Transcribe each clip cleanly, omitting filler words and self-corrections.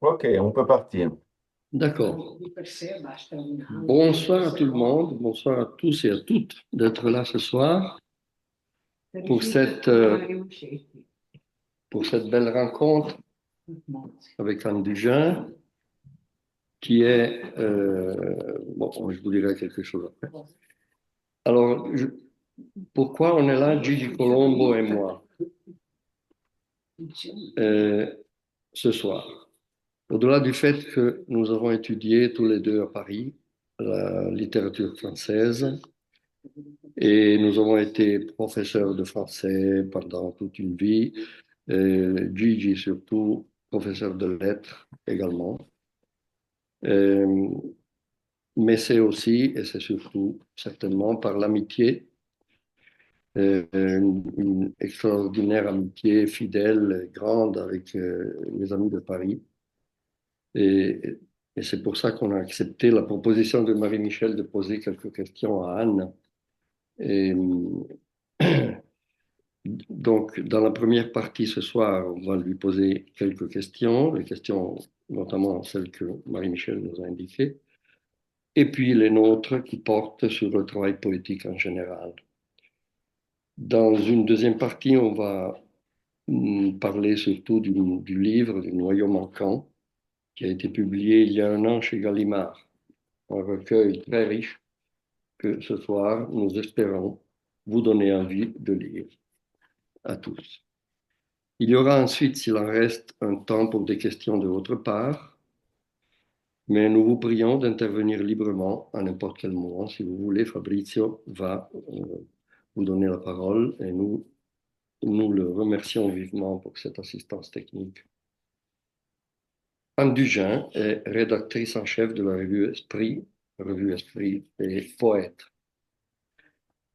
Ok, on peut partir. D'accord. Bonsoir à tout le monde, bonsoir à tous et à toutes d'être là ce soir pour pour cette belle rencontre avec Anne Dugin, qui est... bon, je vous dirai quelque chose après. Alors, pourquoi on est là, Gigi Colombo et moi, euh, ce soir? Au-delà du fait que nous avons étudié tous les deux à Paris la littérature française, et nous avons été professeurs de français pendant toute une vie. Gigi, surtout, professeur de lettres également. Euh, mais c'est aussi, et c'est surtout, certainement, par l'amitié, une extraordinaire amitié fidèle, grande avec les amis de Paris. Et, et c'est pour ça qu'on a accepté la proposition de Marie-Michel de poser quelques questions à Anne. Et, Donc, dans la première partie ce soir, on va lui poser quelques questions, les questions notamment celles que Marie-Michel nous a indiquées, et puis les nôtres qui portent sur le travail poétique en général. Dans une deuxième partie, on va parler surtout du livre du Noyau manquant, qui a été publié il y a un an chez Gallimard, un recueil très riche que ce soir, nous espérons vous donner envie de lire à tous. Il y aura ensuite, s'il en reste, un temps pour des questions de votre part, mais nous vous prions d'intervenir librement à n'importe quel moment. Si vous voulez, Fabrizio va vous donner la parole et nous le remercions vivement pour cette assistance technique. Anne Dugin est rédactrice en chef de la revue Esprit et poète.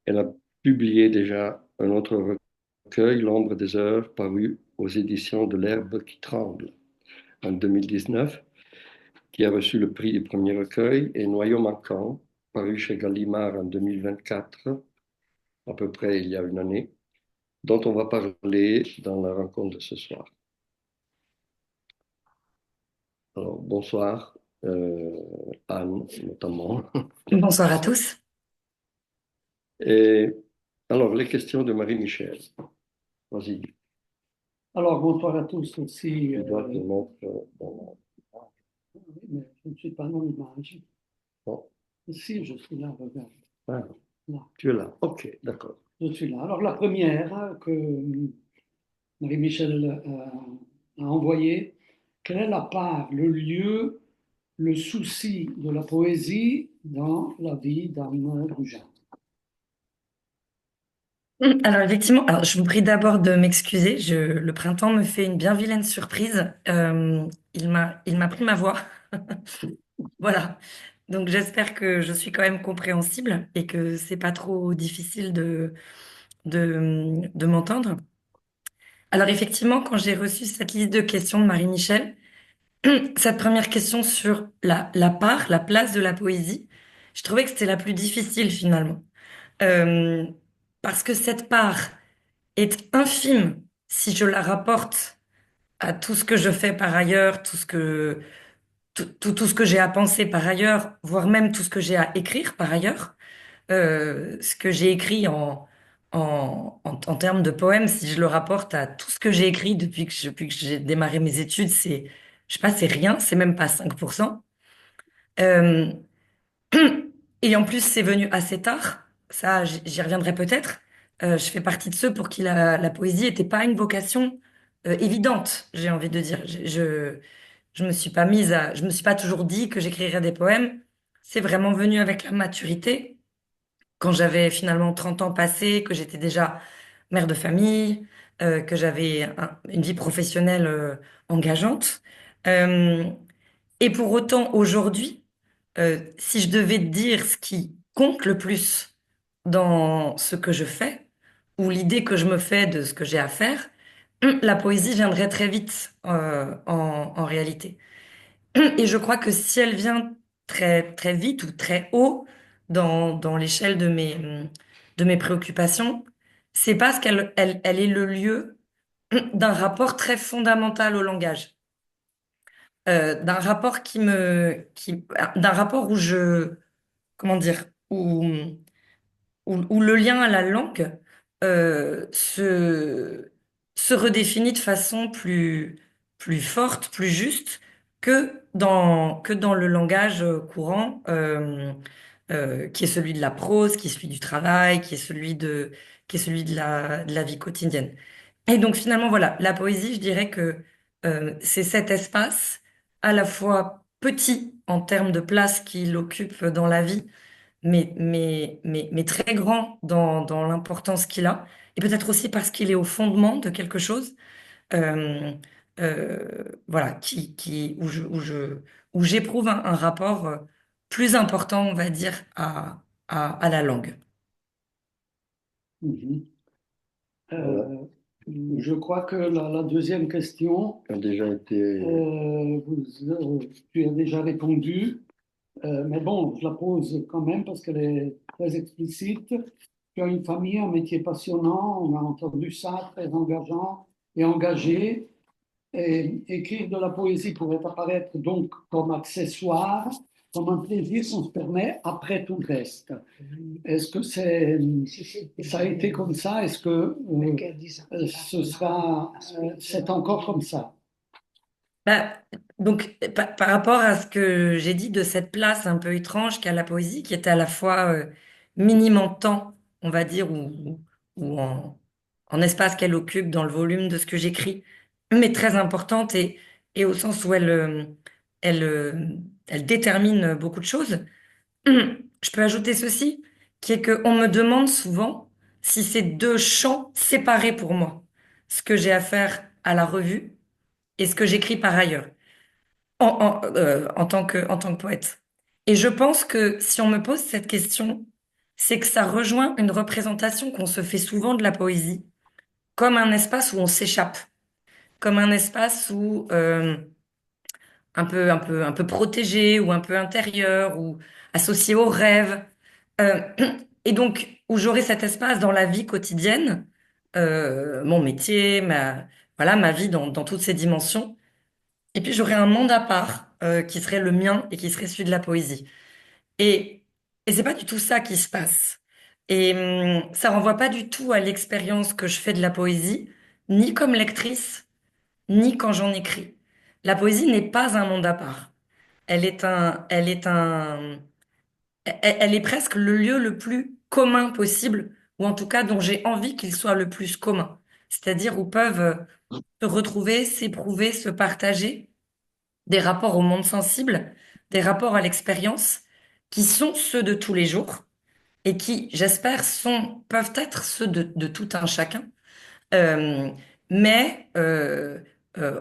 Elle a publié déjà un autre recueil, L'ombre des heures, paru aux éditions de l'Herbe qui tremble en 2019, qui a reçu le prix du premier recueil, et Noyau manquant, paru chez Gallimard en 2024, à peu près il y a une année, dont on va parler dans la rencontre de ce soir. Alors, bonsoir, Anne, notamment. Bonsoir à tous. Et alors, les questions de Marie-Michel. Vas-y. Alors, bonsoir à tous aussi. Tu dois te mettre dans Mais je ne suis pas dans l'image. bon. Si, je suis là, regarde. Ah, Là. tu es là. Ok, d'accord. Je suis là. Alors, la première que Marie-Michel a envoyée, quelle est la part, le lieu, le souci de la poésie dans la vie d'Anne Dugin? Alors effectivement, alors, je vous prie d'abord de m'excuser. Le printemps me fait une bien vilaine surprise. Il m'a pris ma voix. Voilà. Donc j'espère que je suis quand même compréhensible et que c'est pas trop difficile de m'entendre. Alors effectivement, quand j'ai reçu cette liste de questions de Marie-Michel, cette première question sur la part, la place de la poésie, je trouvais que c'était la plus difficile finalement. Euh, Parce que cette part est infime si je la rapporte à tout ce que je fais par ailleurs, tout ce que j'ai à penser par ailleurs, voire même tout ce que j'ai à écrire par ailleurs. Ce que j'ai écrit en termes de poèmes, si je le rapporte à tout ce que j'ai écrit depuis que j'ai démarré mes études, je sais pas, c'est rien, c'est même pas 5%. Euh, et en plus, c'est venu assez tard. Ça, j'y reviendrai peut-être. Je fais partie de ceux pour qui la poésie n'était pas une vocation évidente, j'ai envie de dire. Je me suis pas je me suis pas toujours dit que j'écrirais des poèmes. C'est vraiment venu avec la maturité, quand j'avais finalement 30 ans passés, que j'étais déjà mère de famille, que j'avais une vie professionnelle engageante. Euh, et pour autant, aujourd'hui, si je devais dire ce qui compte le plus dans ce que je fais, ou l'idée que je me fais de ce que j'ai à faire, la poésie viendrait très vite en réalité. Et je crois que si elle vient très, très vite ou très haut dans l'échelle de mes préoccupations, c'est parce qu'elle est le lieu d'un rapport très fondamental au langage, d'un rapport d'un rapport où comment dire, où le lien à la langue euh, se, se redéfinit de façon plus forte, plus juste que dans le langage courant, qui est celui de la prose, qui est celui du travail, qui est celui de la vie quotidienne. Et donc finalement, voilà, la poésie, je dirais que c'est cet espace à la fois petit en termes de place qu'il occupe dans la vie, mais très grand dans l'importance qu'il a, et peut-être aussi parce qu'il est au fondement de quelque chose, euh, voilà, où j'éprouve un rapport plus important, on va dire, à la langue. Mhm. Voilà, Je crois que la deuxième question, a déjà été. tu as déjà répondu. Mais bon, je la pose quand même parce qu'elle est très explicite. Tu as une famille, un métier passionnant, on a entendu ça, très engageant et engagé. Et écrire de la poésie pourrait apparaître donc comme accessoire, comme un plaisir qu'on se permet après tout le reste. Est-ce que ça a été comme ça? Est-ce que c'est encore comme ça? Bah, donc, par rapport à ce que j'ai dit de cette place un peu étrange qu'a la poésie, qui est à la fois minime en temps, on va dire, ou en espace qu'elle occupe dans le volume de ce que j'écris, mais très importante et au sens où elle, euh, elle détermine beaucoup de choses. Je peux ajouter ceci, qui est qu'on me demande souvent si c'est deux champs séparés pour moi, ce que j'ai à faire à la revue et ce que j'écris par ailleurs en tant que poète. Et je pense que si on me pose cette question, c'est que ça rejoint une représentation qu'on se fait souvent de la poésie comme un espace où on s'échappe, comme un espace où un peu protégé ou un peu intérieur ou associé au rêve. Euh, et donc où j'aurai cet espace dans la vie quotidienne, mon métier, voilà, ma vie dans toutes ses dimensions. Et puis j'aurais un monde à part qui serait le mien et qui serait celui de la poésie. Et, et c'est pas du tout ça qui se passe. Et ça renvoie pas du tout à l'expérience que je fais de la poésie, ni comme lectrice, ni quand j'en écris. La poésie n'est pas un monde à part. Elle est presque le lieu le plus commun possible, ou en tout cas dont j'ai envie qu'il soit le plus commun. C'est-à-dire où peuvent se retrouver, s'éprouver, se partager des rapports au monde sensible, des rapports à l'expérience, qui sont ceux de tous les jours et qui, j'espère, peuvent être ceux de tout un chacun, euh, mais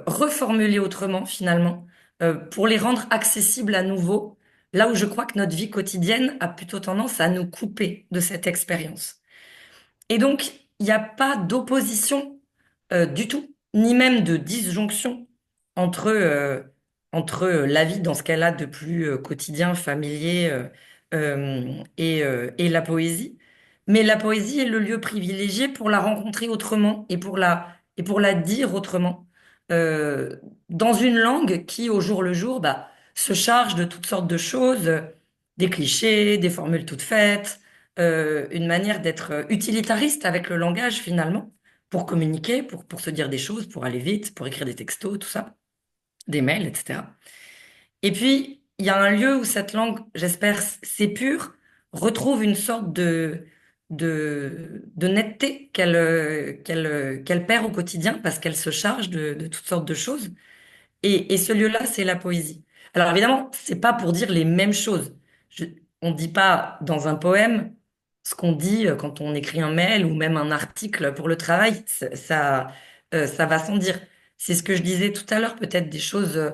reformulés autrement finalement, pour les rendre accessibles à nouveau, là où je crois que notre vie quotidienne a plutôt tendance à nous couper de cette expérience. Et donc, il n'y a pas d'opposition du tout, ni même de disjonction entre la vie dans ce qu'elle a de plus quotidien, familier, et la poésie. Mais la poésie est le lieu privilégié pour la rencontrer autrement et pour la dire autrement, dans une langue qui, au jour le jour, bah, se charge de toutes sortes de choses, des clichés, des formules toutes faites, une manière d'être utilitariste avec le langage finalement, pour communiquer, pour se dire des choses, pour aller vite, pour écrire des textos, tout ça, des mails, etc. Et puis, il y a un lieu où cette langue, j'espère, c'est pur, retrouve une sorte de netteté qu'elle perd au quotidien parce qu'elle se charge de toutes sortes de choses. Et ce lieu-là, c'est la poésie. Alors évidemment, c'est pas pour dire les mêmes choses. Je- on ne dit pas dans un poème ce qu'on dit quand on écrit un mail ou même un article pour le travail. Ça va sans dire. C'est ce que je disais tout à l'heure, peut-être des choses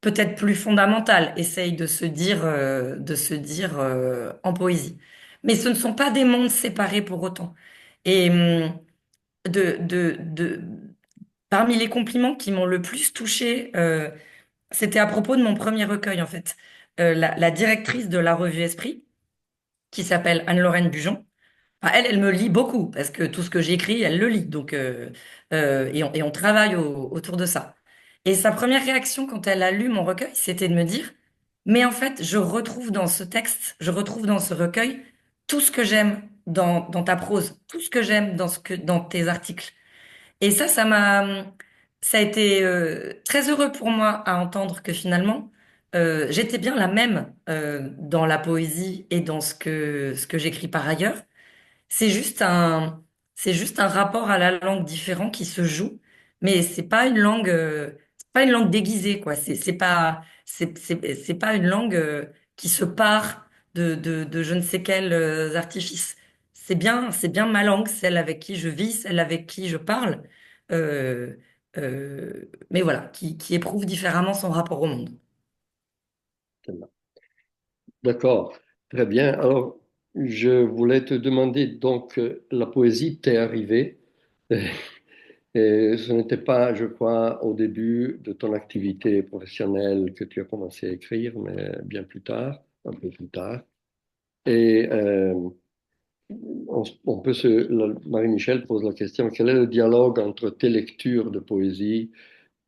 peut-être plus fondamentales. Essaye de se dire en poésie. Mais ce ne sont pas des mondes séparés pour autant. Et de, de, de, parmi les compliments qui m'ont le plus touchée, c'était à propos de mon premier recueil, en fait. La directrice de la revue Esprit, qui s'appelle Anne-Lorraine Bujon, Enfin, elle me lit beaucoup parce que tout ce que j'écris, elle le lit. Donc, et on travaille autour de ça. Et sa première réaction quand elle a lu mon recueil, c'était de me dire, mais en fait, je retrouve dans ce texte, je retrouve dans ce recueil tout ce que j'aime dans ta prose, tout ce que j'aime dans tes articles. Et ça a été très heureux pour moi à entendre que finalement, j'étais bien la même dans la poésie et dans ce que j'écris par ailleurs. C'est juste c'est juste un rapport à la langue différent qui se joue, mais c'est pas une langue déguisée, quoi. C'est pas une langue qui se pare de je ne sais quel artifice. C'est bien ma langue, celle avec qui je vis, celle avec qui je parle, euh, mais voilà, qui éprouve différemment son rapport au monde. D'accord, très bien. Alors, je voulais te demander, donc, la poésie t'est arrivée, et ce n'était pas, je crois, au début de ton activité professionnelle que tu as commencé à écrire, mais bien plus tard, un peu plus tard. Et Marie-Michel pose la question, quel est le dialogue entre tes lectures de poésie,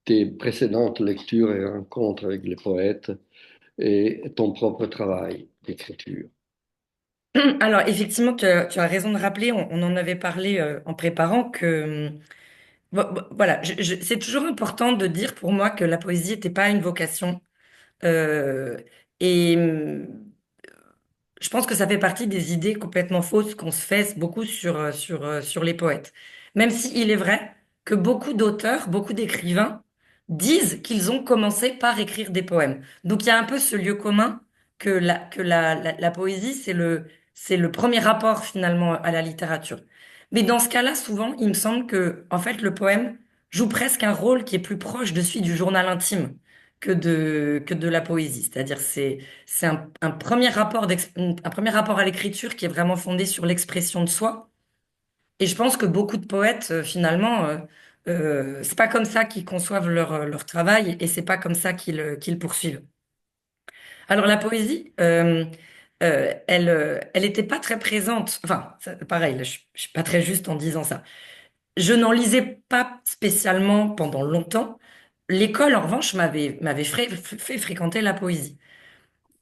tes précédentes lectures et rencontres avec les poètes et ton propre travail d'écriture? Alors, effectivement, tu as raison de rappeler, on en avait parlé en préparant que voilà, c'est toujours important de dire pour moi que la poésie n'était pas une vocation. Euh, et je pense que ça fait partie des idées complètement fausses qu'on se fait beaucoup sur les poètes. Même s'il est vrai que beaucoup d'auteurs, beaucoup d'écrivains disent qu'ils ont commencé par écrire des poèmes. Donc il y a un peu ce lieu commun que la poésie, c'est le premier rapport finalement à la littérature. Mais dans ce cas-là, souvent, il me semble que, en fait, le poème joue presque un rôle qui est plus proche de celui du journal intime que de la poésie. C'est-à-dire, c'est un premier un premier rapport à l'écriture qui est vraiment fondé sur l'expression de soi. Et je pense que beaucoup de poètes, finalement, c'est pas comme ça qu'ils conçoivent leur travail et c'est pas comme ça qu'ils poursuivent. Alors la poésie, elle était pas très présente. Enfin, pareil, là, je suis pas très juste en disant ça. Je n'en lisais pas spécialement pendant longtemps. L'école, en revanche, m'avait fait fréquenter la poésie.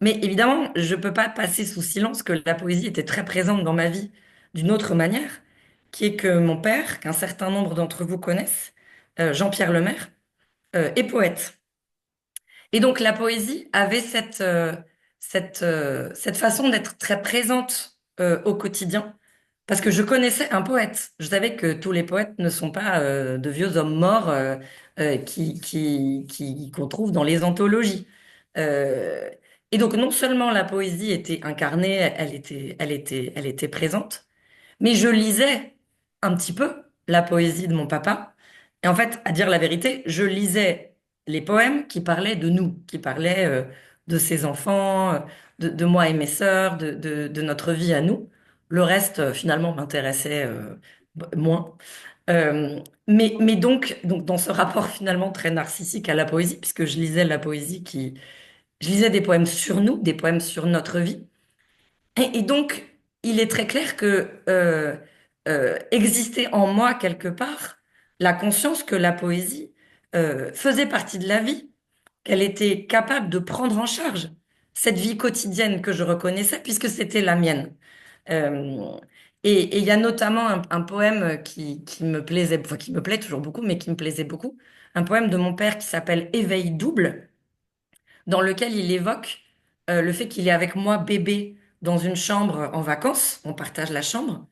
Mais évidemment, je peux pas passer sous silence que la poésie était très présente dans ma vie d'une autre manière, qui est que mon père, qu'un certain nombre d'entre vous connaissent, Jean-Pierre Lemaire, est poète. Et donc la poésie avait cette façon d'être très présente au quotidien, parce que je connaissais un poète. Je savais que tous les poètes ne sont pas de vieux hommes morts qu'on trouve dans les anthologies. Euh, et donc non seulement la poésie était incarnée, elle était présente, mais je lisais un petit peu la poésie de mon papa. Et en fait, à dire la vérité, je lisais les poèmes qui parlaient de nous, qui parlaient de ses enfants, de moi et mes sœurs, de notre vie à nous. Le reste, finalement, m'intéressait moins. Mais donc, dans ce rapport finalement très narcissique à la poésie, puisque je lisais la poésie je lisais des poèmes sur nous, des poèmes sur notre vie. Et donc, il est très clair que existait en moi quelque part la conscience que la poésie faisait partie de la vie, qu'elle était capable de prendre en charge cette vie quotidienne que je reconnaissais puisque c'était la mienne. Euh, et il y a notamment un poème qui me plaisait, enfin, qui me plaît toujours beaucoup, mais qui me plaisait beaucoup, un poème de mon père qui s'appelle Éveil double dans lequel il évoque le fait qu'il est avec moi bébé dans une chambre en vacances, on partage la chambre,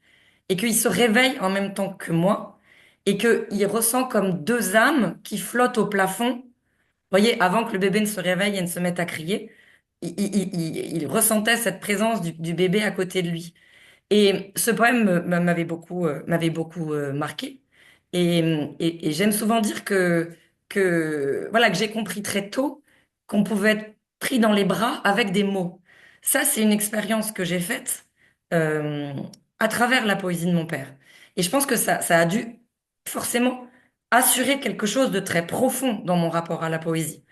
et qu'il se réveille en même temps que moi, et qu'il ressent comme deux âmes qui flottent au plafond. Vous voyez, avant que le bébé ne se réveille et ne se mette à crier, il ressentait cette présence du bébé à côté de lui. Et ce poème m'avait beaucoup marqué. Et j'aime souvent dire voilà, que j'ai compris très tôt qu'on pouvait être pris dans les bras avec des mots. Ça, c'est une expérience que j'ai faite euh, à travers la poésie de mon père. Et je pense que ça a dû forcément assurer quelque chose de très profond dans mon rapport à la poésie.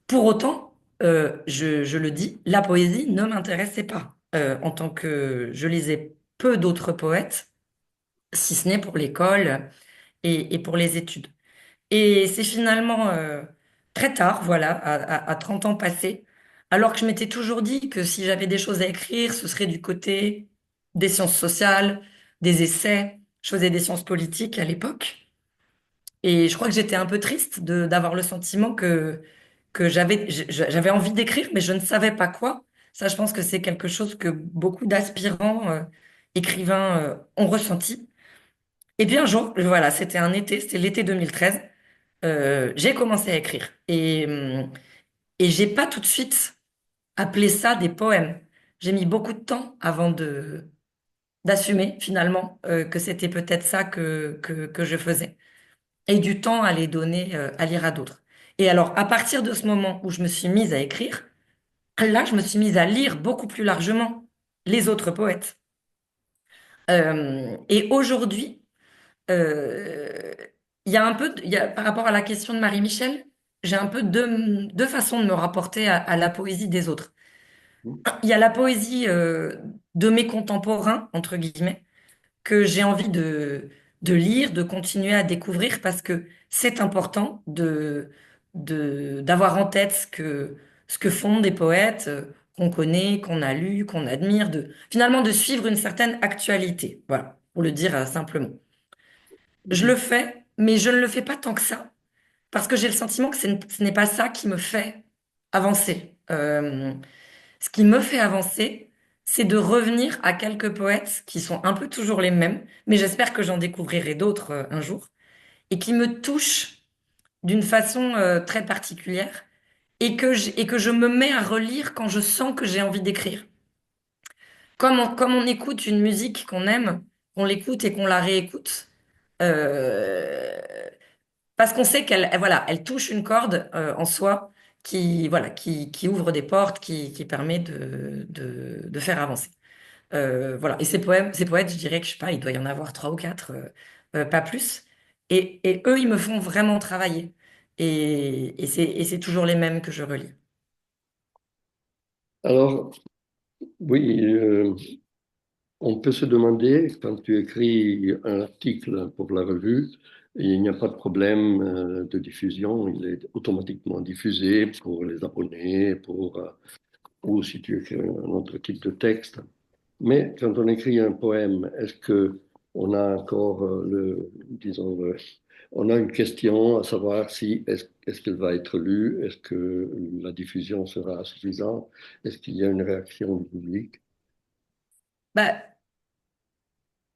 Pour autant, je le dis, la poésie ne m'intéressait pas en tant que je lisais peu d'autres poètes, si ce n'est pour l'école et pour les études. Et c'est finalement très tard, voilà, à 30 ans passés, alors que je m'étais toujours dit que si j'avais des choses à écrire, ce serait du côté des sciences sociales, des essais. Je faisais des sciences politiques à l'époque. Et je crois que j'étais un peu triste d'avoir le sentiment que j'avais envie d'écrire, mais je ne savais pas quoi. Ça, je pense que c'est quelque chose que beaucoup d'aspirants écrivains ont ressenti. Et puis un jour, voilà, c'était un été, c'était l'été 2013, j'ai commencé à écrire. Et j'ai pas tout de suite appelé ça des poèmes. J'ai mis beaucoup de temps avant d'assumer finalement que c'était peut-être ça que je faisais. Et du temps à les donner à lire à d'autres. Et alors, à partir de ce moment où je me suis mise à écrire, là, je me suis mise à lire beaucoup plus largement les autres poètes. Et aujourd'hui, euh, il y a un peu, par rapport à la question de Marie-Michel, j'ai un peu deux façons de me rapporter à la poésie des autres. Il y a la poésie de mes contemporains, entre guillemets, que j'ai envie de lire, de continuer à découvrir parce que c'est important d'avoir en tête ce que font des poètes qu'on connaît, qu'on a lu, qu'on admire, finalement de suivre une certaine actualité. Voilà, pour le dire simplement. Je le fais, mais je ne le fais pas tant que ça parce que j'ai le sentiment que ce n'est pas ça qui me fait avancer. Ce qui me fait avancer, c'est de revenir à quelques poètes qui sont un peu toujours les mêmes, mais j'espère que j'en découvrirai d'autres un jour, et qui me touchent d'une façon très particulière, et que je me mets à relire quand je sens que j'ai envie d'écrire. Comme on écoute une musique qu'on aime, on l'écoute et qu'on la réécoute, euh, parce qu'on sait voilà, elle touche une corde en soi voilà, qui ouvre des portes, qui permet de faire avancer. Voilà. Et ces poètes, je dirais que je sais pas, il doit y en avoir trois ou quatre, pas plus. Et eux, ils me font vraiment travailler. Et c'est toujours les mêmes que je relis. Alors, oui, on peut se demander, quand tu écris un article pour la revue, il n'y a pas de problème de diffusion, il est automatiquement diffusé pour les abonnés, ou si tu écris un autre type de texte. Mais quand on écrit un poème, est-ce que on a encore disons, on a une question à savoir si est-ce qu'elle va être lue, est-ce que la diffusion sera suffisante, est-ce qu'il y a une réaction du public? Bah,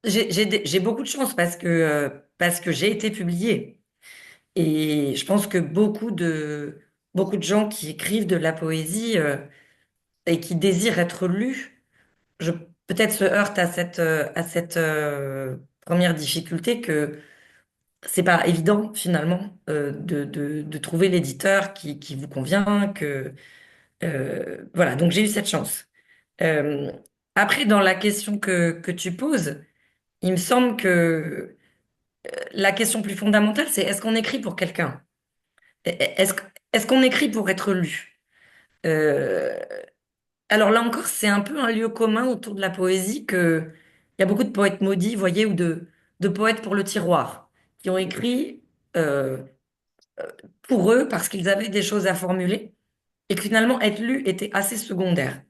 j'ai beaucoup de chance parce que j'ai été publiée. Et je pense que beaucoup de gens qui écrivent de la poésie et qui désirent être lus, je peut-être se heurtent à cette première difficulté que c'est pas évident finalement de trouver l'éditeur qui vous convient, voilà, donc j'ai eu cette chance. Euh, Après, dans la question que tu poses, il me semble que la question plus fondamentale, c'est est-ce qu'on écrit pour quelqu'un? Est-ce, est-ce qu'on écrit pour être lu? Euh, alors là encore, c'est un peu un lieu commun autour de la poésie que il y a beaucoup de poètes maudits, vous voyez, ou de poètes pour le tiroir, qui ont écrit euh, pour eux parce qu'ils avaient des choses à formuler et que finalement être lu était assez secondaire.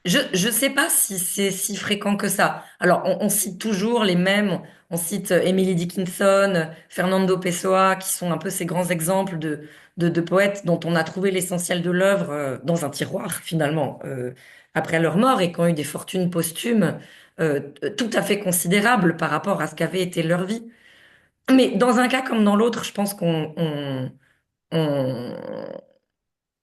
Je sais pas si c'est si fréquent que ça. Alors, on cite toujours les mêmes. On cite Emily Dickinson, Fernando Pessoa, qui sont un peu ces grands exemples de poètes dont on a trouvé l'essentiel de l'œuvre dans un tiroir, finalement, après leur mort et qui ont eu des fortunes posthumes tout à fait considérables par rapport à ce qu'avait été leur vie. Mais dans un cas comme dans l'autre, je pense on-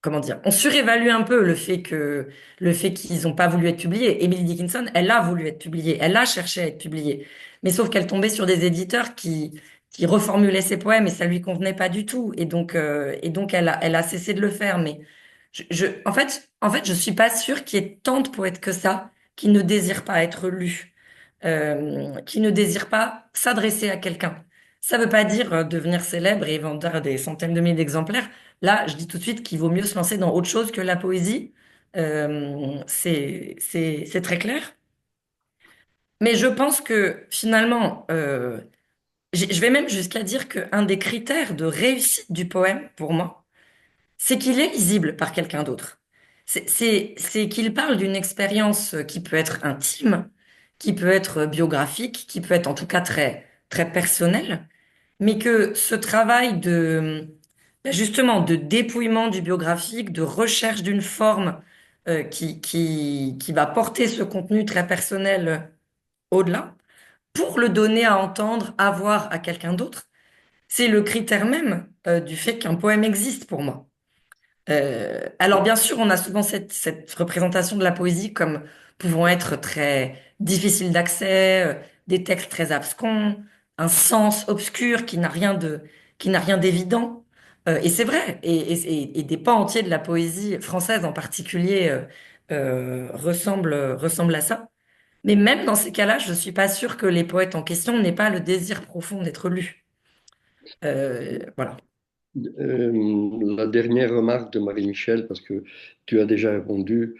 comment dire, on surévalue un peu le fait qu'ils n'ont pas voulu être publiés. Emily Dickinson, elle a voulu être publiée, elle a cherché à être publiée, mais sauf qu'elle tombait sur des éditeurs qui reformulaient ses poèmes et ça lui convenait pas du tout. Et donc elle a cessé de le faire. Mais en fait, je suis pas sûre qu'il y ait tant de poètes que ça qui ne désirent pas être lus, qui ne désirent pas s'adresser à quelqu'un. Ça veut pas dire devenir célèbre et vendre des centaines de milliers d'exemplaires. Là, je dis tout de suite qu'il vaut mieux se lancer dans autre chose que la poésie. C'est très clair. Mais je pense que finalement, je vais même jusqu'à dire qu'un des critères de réussite du poème, pour moi, c'est qu'il est lisible par quelqu'un d'autre. C'est qu'il parle d'une expérience qui peut être intime, qui peut être biographique, qui peut être en tout cas très, très personnelle, mais que ce travail justement, de dépouillement du biographique, de recherche d'une forme qui va porter ce contenu très personnel au-delà, pour le donner à entendre, à voir à quelqu'un d'autre, c'est le critère même du fait qu'un poème existe pour moi. Alors bien sûr, on a souvent cette représentation de la poésie comme pouvant être très difficile d'accès, des textes très abscons, un sens obscur qui n'a rien d'évident. Et c'est vrai, et des pans entiers de la poésie française en particulier ressemblent à ça. Mais même dans ces cas-là, je suis pas sûre que les poètes en question n'aient pas le désir profond d'être lus. Voilà. La dernière remarque de Marie-Michel, parce que tu as déjà répondu,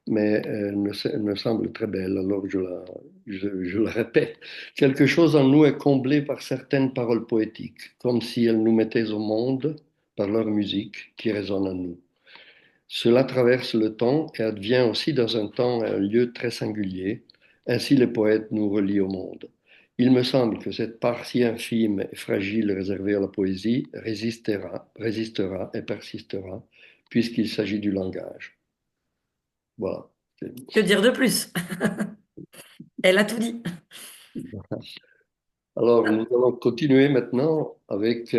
mais elle me semble très belle, alors je la répète. Quelque chose en nous est comblé par certaines paroles poétiques, comme si elles nous mettaient au monde par leur musique qui résonne en nous. Cela traverse le temps et advient aussi dans un temps et un lieu très singulier. Ainsi les poètes nous relient au monde. Il me semble que cette part si infime et fragile réservée à la poésie résistera et persistera, puisqu'il s'agit du langage. Voilà. Que dire de plus? Elle a tout dit. Alors, nous allons continuer maintenant avec,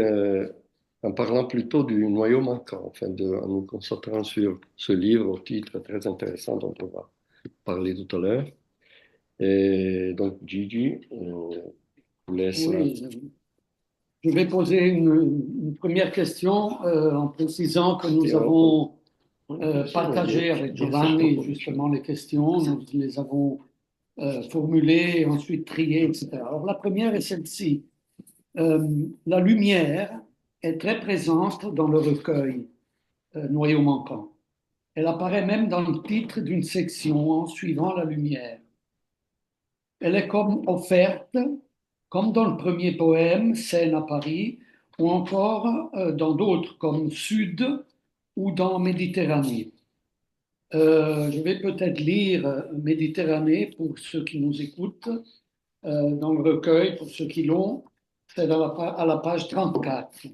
en parlant plutôt du noyau manquant, en nous concentrant sur ce livre au titre très intéressant dont on va parler tout à l'heure. Et donc, Gigi, je vous laisse là. Oui, je vais poser une première question en précisant que nous avons partagé avec Giovanni justement les questions, nous les avons formulées, ensuite triées, etc. Alors la première est celle-ci. La lumière est très présente dans le recueil Noyau manquant. Elle apparaît même dans le titre d'une section en suivant la lumière. Elle est comme offerte, comme dans le premier poème, Scène à Paris, ou encore dans d'autres comme Sud ou dans Méditerranée. Je vais peut-être lire Méditerranée pour ceux qui nous écoutent, dans le recueil, pour ceux qui l'ont, c'est à la page 34.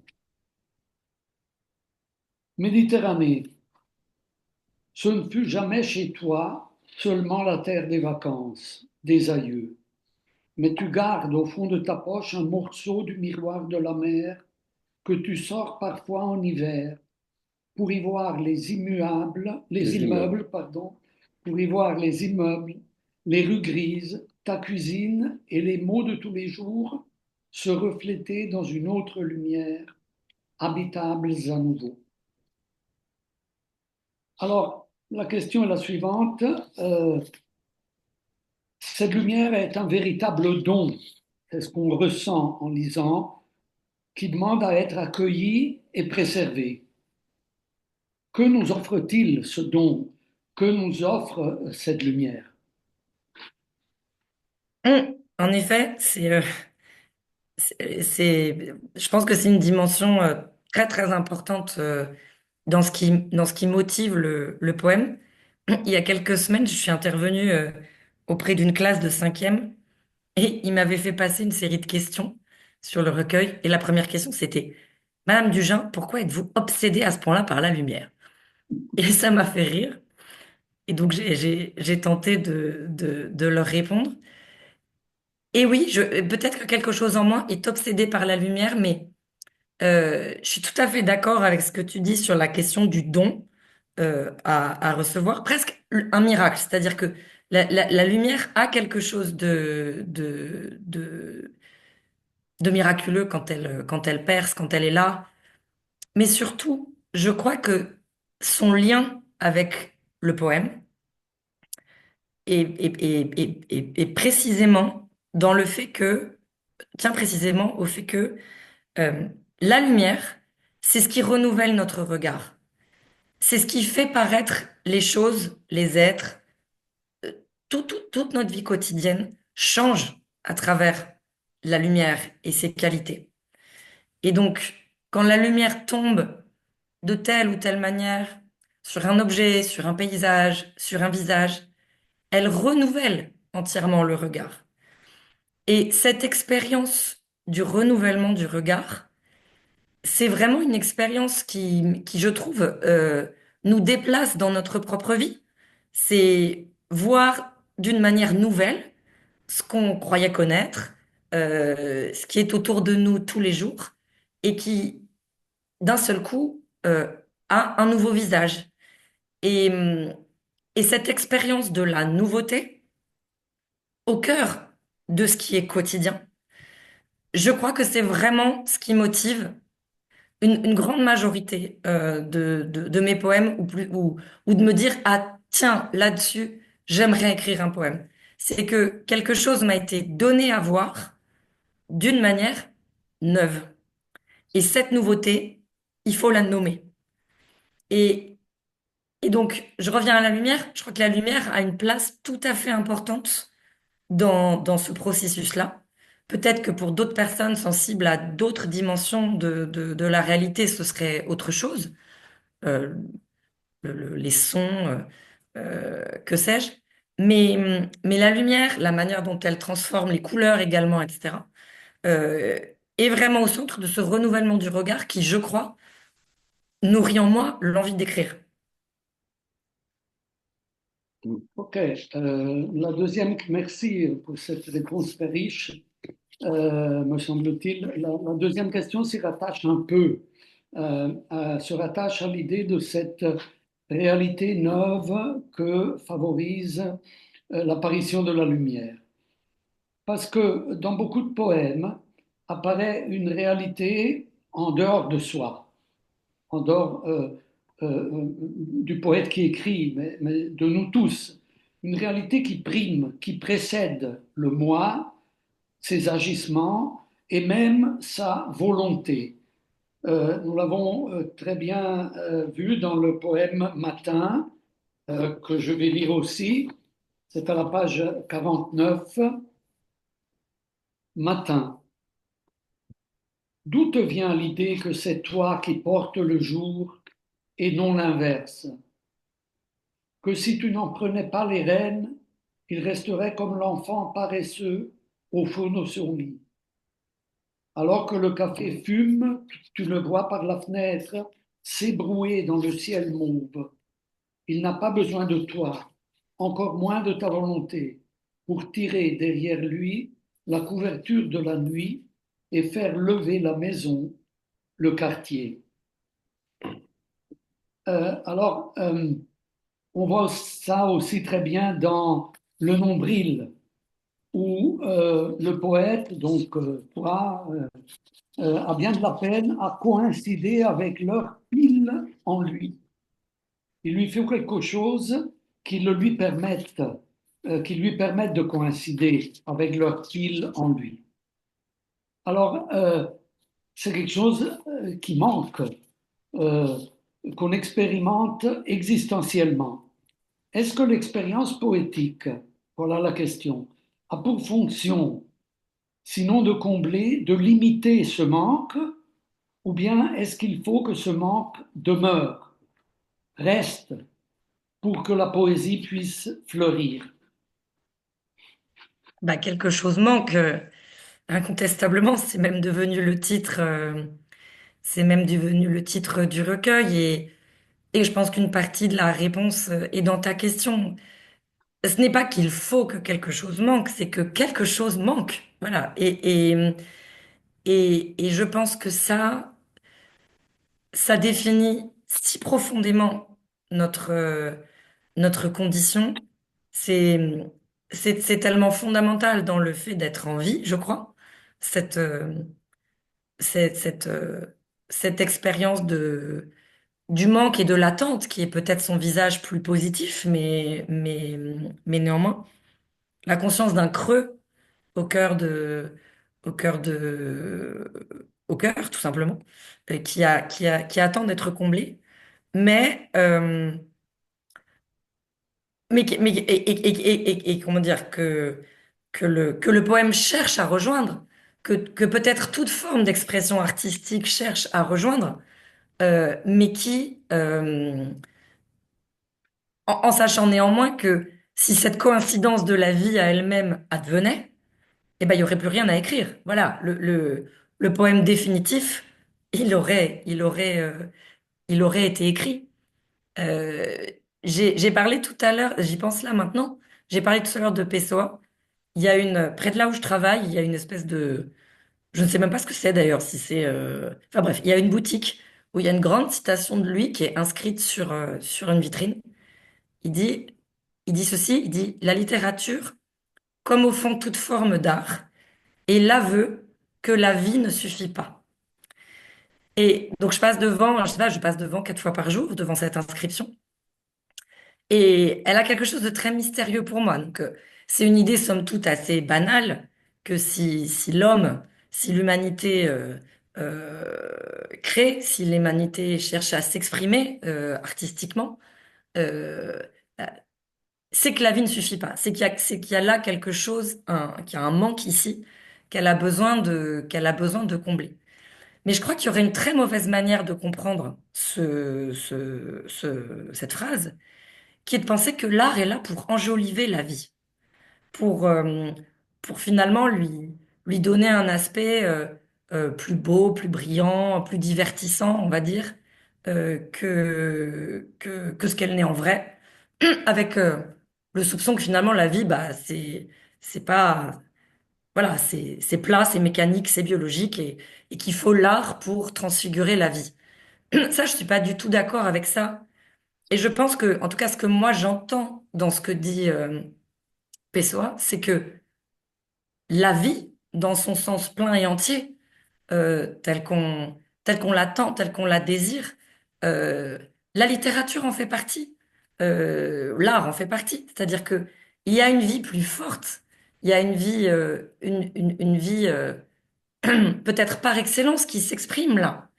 Méditerranée, ce ne fut jamais chez toi seulement la terre des vacances, des aïeux. Mais tu gardes au fond de ta poche un morceau du miroir de la mer que tu sors parfois en hiver pour y voir les immeubles, pardon, pour y voir les immeubles, les rues grises, ta cuisine et les mots de tous les jours se refléter dans une autre lumière, habitables à nouveau. Alors, la question est la suivante. Cette lumière est un véritable don. C'est ce qu'on ressent en lisant, qui demande à être accueilli et préservé. Que nous offre-t-il ce don? Que nous offre cette lumière? En effet, je pense que c'est une dimension très très importante dans ce qui motive le poème. Il y a quelques semaines, je suis intervenue auprès d'une classe de cinquième et il m'avait fait passer une série de questions sur le recueil. Et la première question, c'était, Madame Dugin, pourquoi êtes-vous obsédée à ce point-là par la lumière? Et ça m'a fait rire. Et donc j'ai tenté de leur répondre. Et oui, peut-être que quelque chose en moi est obsédé par la lumière, mais je suis tout à fait d'accord avec ce que tu dis sur la question du don à recevoir, presque un miracle. C'est-à-dire que la lumière a quelque chose de miraculeux quand elle perce, quand elle est là. Mais surtout, je crois que son lien avec le poème est précisément dans le fait que, tient précisément au fait que euh, la lumière, c'est ce qui renouvelle notre regard. C'est ce qui fait paraître les choses, les êtres, toute notre vie quotidienne change à travers la lumière et ses qualités. Et donc, quand la lumière tombe de telle ou telle manière sur un objet, sur un paysage, sur un visage, elle renouvelle entièrement le regard. Et cette expérience du renouvellement du regard, c'est vraiment une expérience qui, je trouve, nous déplace dans notre propre vie. C'est voir d'une manière nouvelle ce qu'on croyait connaître, ce qui est autour de nous tous les jours, et qui, d'un seul coup, a un nouveau visage. Et, hum, et cette expérience de la nouveauté, au cœur de ce qui est quotidien, je crois que c'est vraiment ce qui motive une grande majorité de mes poèmes ou de me dire, ah tiens, là-dessus, j'aimerais écrire un poème. C'est que quelque chose m'a été donné à voir d'une manière neuve. Et cette nouveauté, il faut la nommer. Et, et donc, je reviens à la lumière. Je crois que la lumière a une place tout à fait importante dans ce processus-là. Peut-être que pour d'autres personnes sensibles à d'autres dimensions de la réalité, ce serait autre chose. Euh, les sons, que sais-je. Mais la lumière, la manière dont elle transforme les couleurs également, etc., euh, est vraiment au centre de ce renouvellement du regard qui, je crois, nourrit en moi l'envie d'écrire. Ok, la deuxième, merci pour cette réponse très riche, me semble-t-il. La deuxième question s'y rattache un peu, se rattache à l'idée de cette réalité neuve que favorise l'apparition de la lumière. Parce que dans beaucoup de poèmes apparaît une réalité en dehors de soi, en dehors du poète qui écrit, mais de nous tous. Une réalité qui prime, qui précède le moi, ses agissements et même sa volonté. Nous l'avons très bien vu dans le poème Matin, que je vais lire aussi. C'est à la page 49. Matin. D'où te vient l'idée que c'est toi qui portes le jour et non l'inverse? Que si tu n'en prenais pas les rênes, il resterait comme l'enfant paresseux au fond de son lit. Alors que le café fume, tu le vois par la fenêtre s'ébrouer dans le ciel mauve. Il n'a pas besoin de toi, encore moins de ta volonté, pour tirer derrière lui la couverture de la nuit et faire lever la maison, le quartier. Alors, on voit ça aussi très bien dans Le Nombril, où le poète, donc toi, a bien de la peine à coïncider avec leur pile en lui. Il lui faut quelque chose qui le lui permette, qui lui permette de coïncider avec leur pile en lui. Alors, c'est quelque chose qui manque, euh, qu'on expérimente existentiellement. Est-ce que l'expérience poétique, voilà la question, a pour fonction, sinon de combler, de limiter ce manque, ou bien est-ce qu'il faut que ce manque demeure, reste, pour que la poésie puisse fleurir? Bah, quelque chose manque, incontestablement, c'est même devenu le titre du recueil et je pense qu'une partie de la réponse est dans ta question. Ce n'est pas qu'il faut que quelque chose manque, c'est que quelque chose manque. Voilà. Et je pense que ça définit si profondément notre condition. C'est, c'est tellement fondamental dans le fait d'être en vie, je crois, cette, euh, cette, cette, euh, cette expérience du manque et de l'attente, qui est peut-être son visage plus positif, mais néanmoins, la conscience d'un creux au cœur au cœur au cœur, tout simplement, qui attend d'être comblé, mais, mais comment dire, que le poème cherche à rejoindre, que peut-être toute forme d'expression artistique cherche à rejoindre, mais qui, en sachant néanmoins que si cette coïncidence de la vie à elle-même advenait, eh ben, il n'y aurait plus rien à écrire. Voilà, le poème définitif, il aurait été écrit. Euh, j'ai parlé tout à l'heure, j'y pense là maintenant, j'ai parlé tout à l'heure de Pessoa. Près de là où je travaille, il y a une espèce de, je ne sais même pas ce que c'est d'ailleurs, si c'est, enfin bref, il y a une boutique où il y a une grande citation de lui qui est inscrite sur une vitrine. Il dit, il dit ceci, il dit, la littérature, comme au fond toute forme d'art, est l'aveu que la vie ne suffit pas. Et donc je passe devant, je sais pas, je passe devant 4 fois par jour devant cette inscription. Et elle a quelque chose de très mystérieux pour moi. Donc, c'est une idée, somme toute, assez banale, que si l'homme, si l'humanité crée, si l'humanité cherche à s'exprimer artistiquement, euh, c'est que la vie ne suffit pas. C'est qu'il y a là quelque chose, qu'il y a un manque ici, qu'elle a besoin de combler. Mais je crois qu'il y aurait une très mauvaise manière de comprendre cette phrase qui est de penser que l'art est là pour enjoliver la vie, pour, euh, pour finalement lui donner un aspect plus beau, plus brillant, plus divertissant, on va dire, que ce qu'elle n'est en vrai, avec le soupçon que finalement la vie, bah, c'est pas, voilà, c'est plat, c'est mécanique, c'est biologique et qu'il faut l'art pour transfigurer la vie. Ça, je suis pas du tout d'accord avec ça. Et je pense que, en tout cas, ce que moi j'entends dans ce que dit Pessoa, c'est que la vie, dans son sens plein et entier, tel qu'on l'attend, tel qu'on la désire, euh, la littérature en fait partie, l'art en fait partie. C'est-à-dire que il y a une vie plus forte, il y a une vie, une vie peut-être par excellence qui s'exprime là.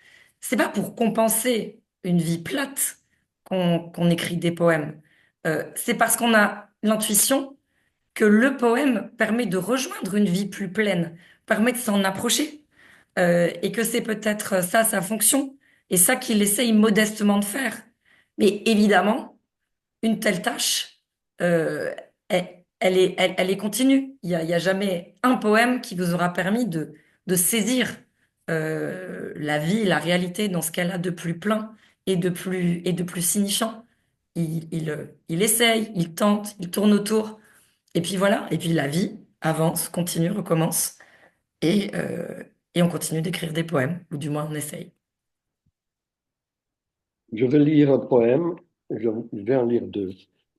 C'est pas pour compenser une vie plate qu'on écrit des poèmes. C'est parce qu'on a l'intuition que le poème permet de rejoindre une vie plus pleine, permet de s'en approcher, et que c'est peut-être ça sa fonction, et ça qu'il essaye modestement de faire. Mais évidemment, une telle tâche, elle est continue. Il y a jamais un poème qui vous aura permis de saisir la vie, la réalité dans ce qu'elle a de plus plein et de plus signifiant. Il essaye, il tente, il tourne autour. Et puis voilà, et puis la vie avance, continue, recommence, et, euh, et on continue d'écrire des poèmes, ou du moins on essaye. Je vais lire un poème, je vais en lire deux,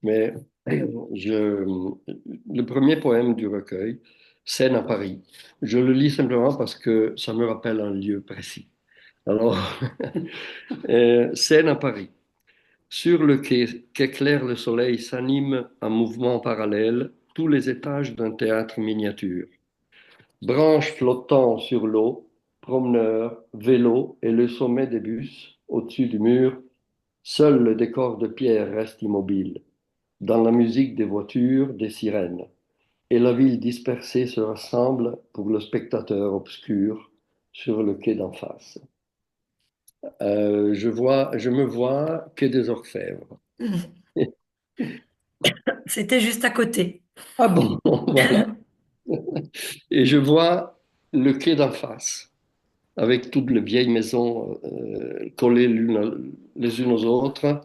mais le premier poème du recueil, Scène à Paris. Je le lis simplement parce que ça me rappelle un lieu précis. Alors, Scène à Paris. Sur le quai qu'éclaire le soleil s'animent en mouvement parallèle tous les étages d'un théâtre miniature. Branches flottant sur l'eau, promeneurs, vélos et le sommet des bus, au-dessus du mur, seul le décor de pierre reste immobile. Dans la musique des voitures, des sirènes. Et la ville dispersée se rassemble pour le spectateur obscur sur le quai d'en face. Je me vois quai des Orfèvres. C'était juste à côté. Ah bon, voilà. Et je vois le quai d'en face, avec toutes les vieilles maisons collées les unes aux autres,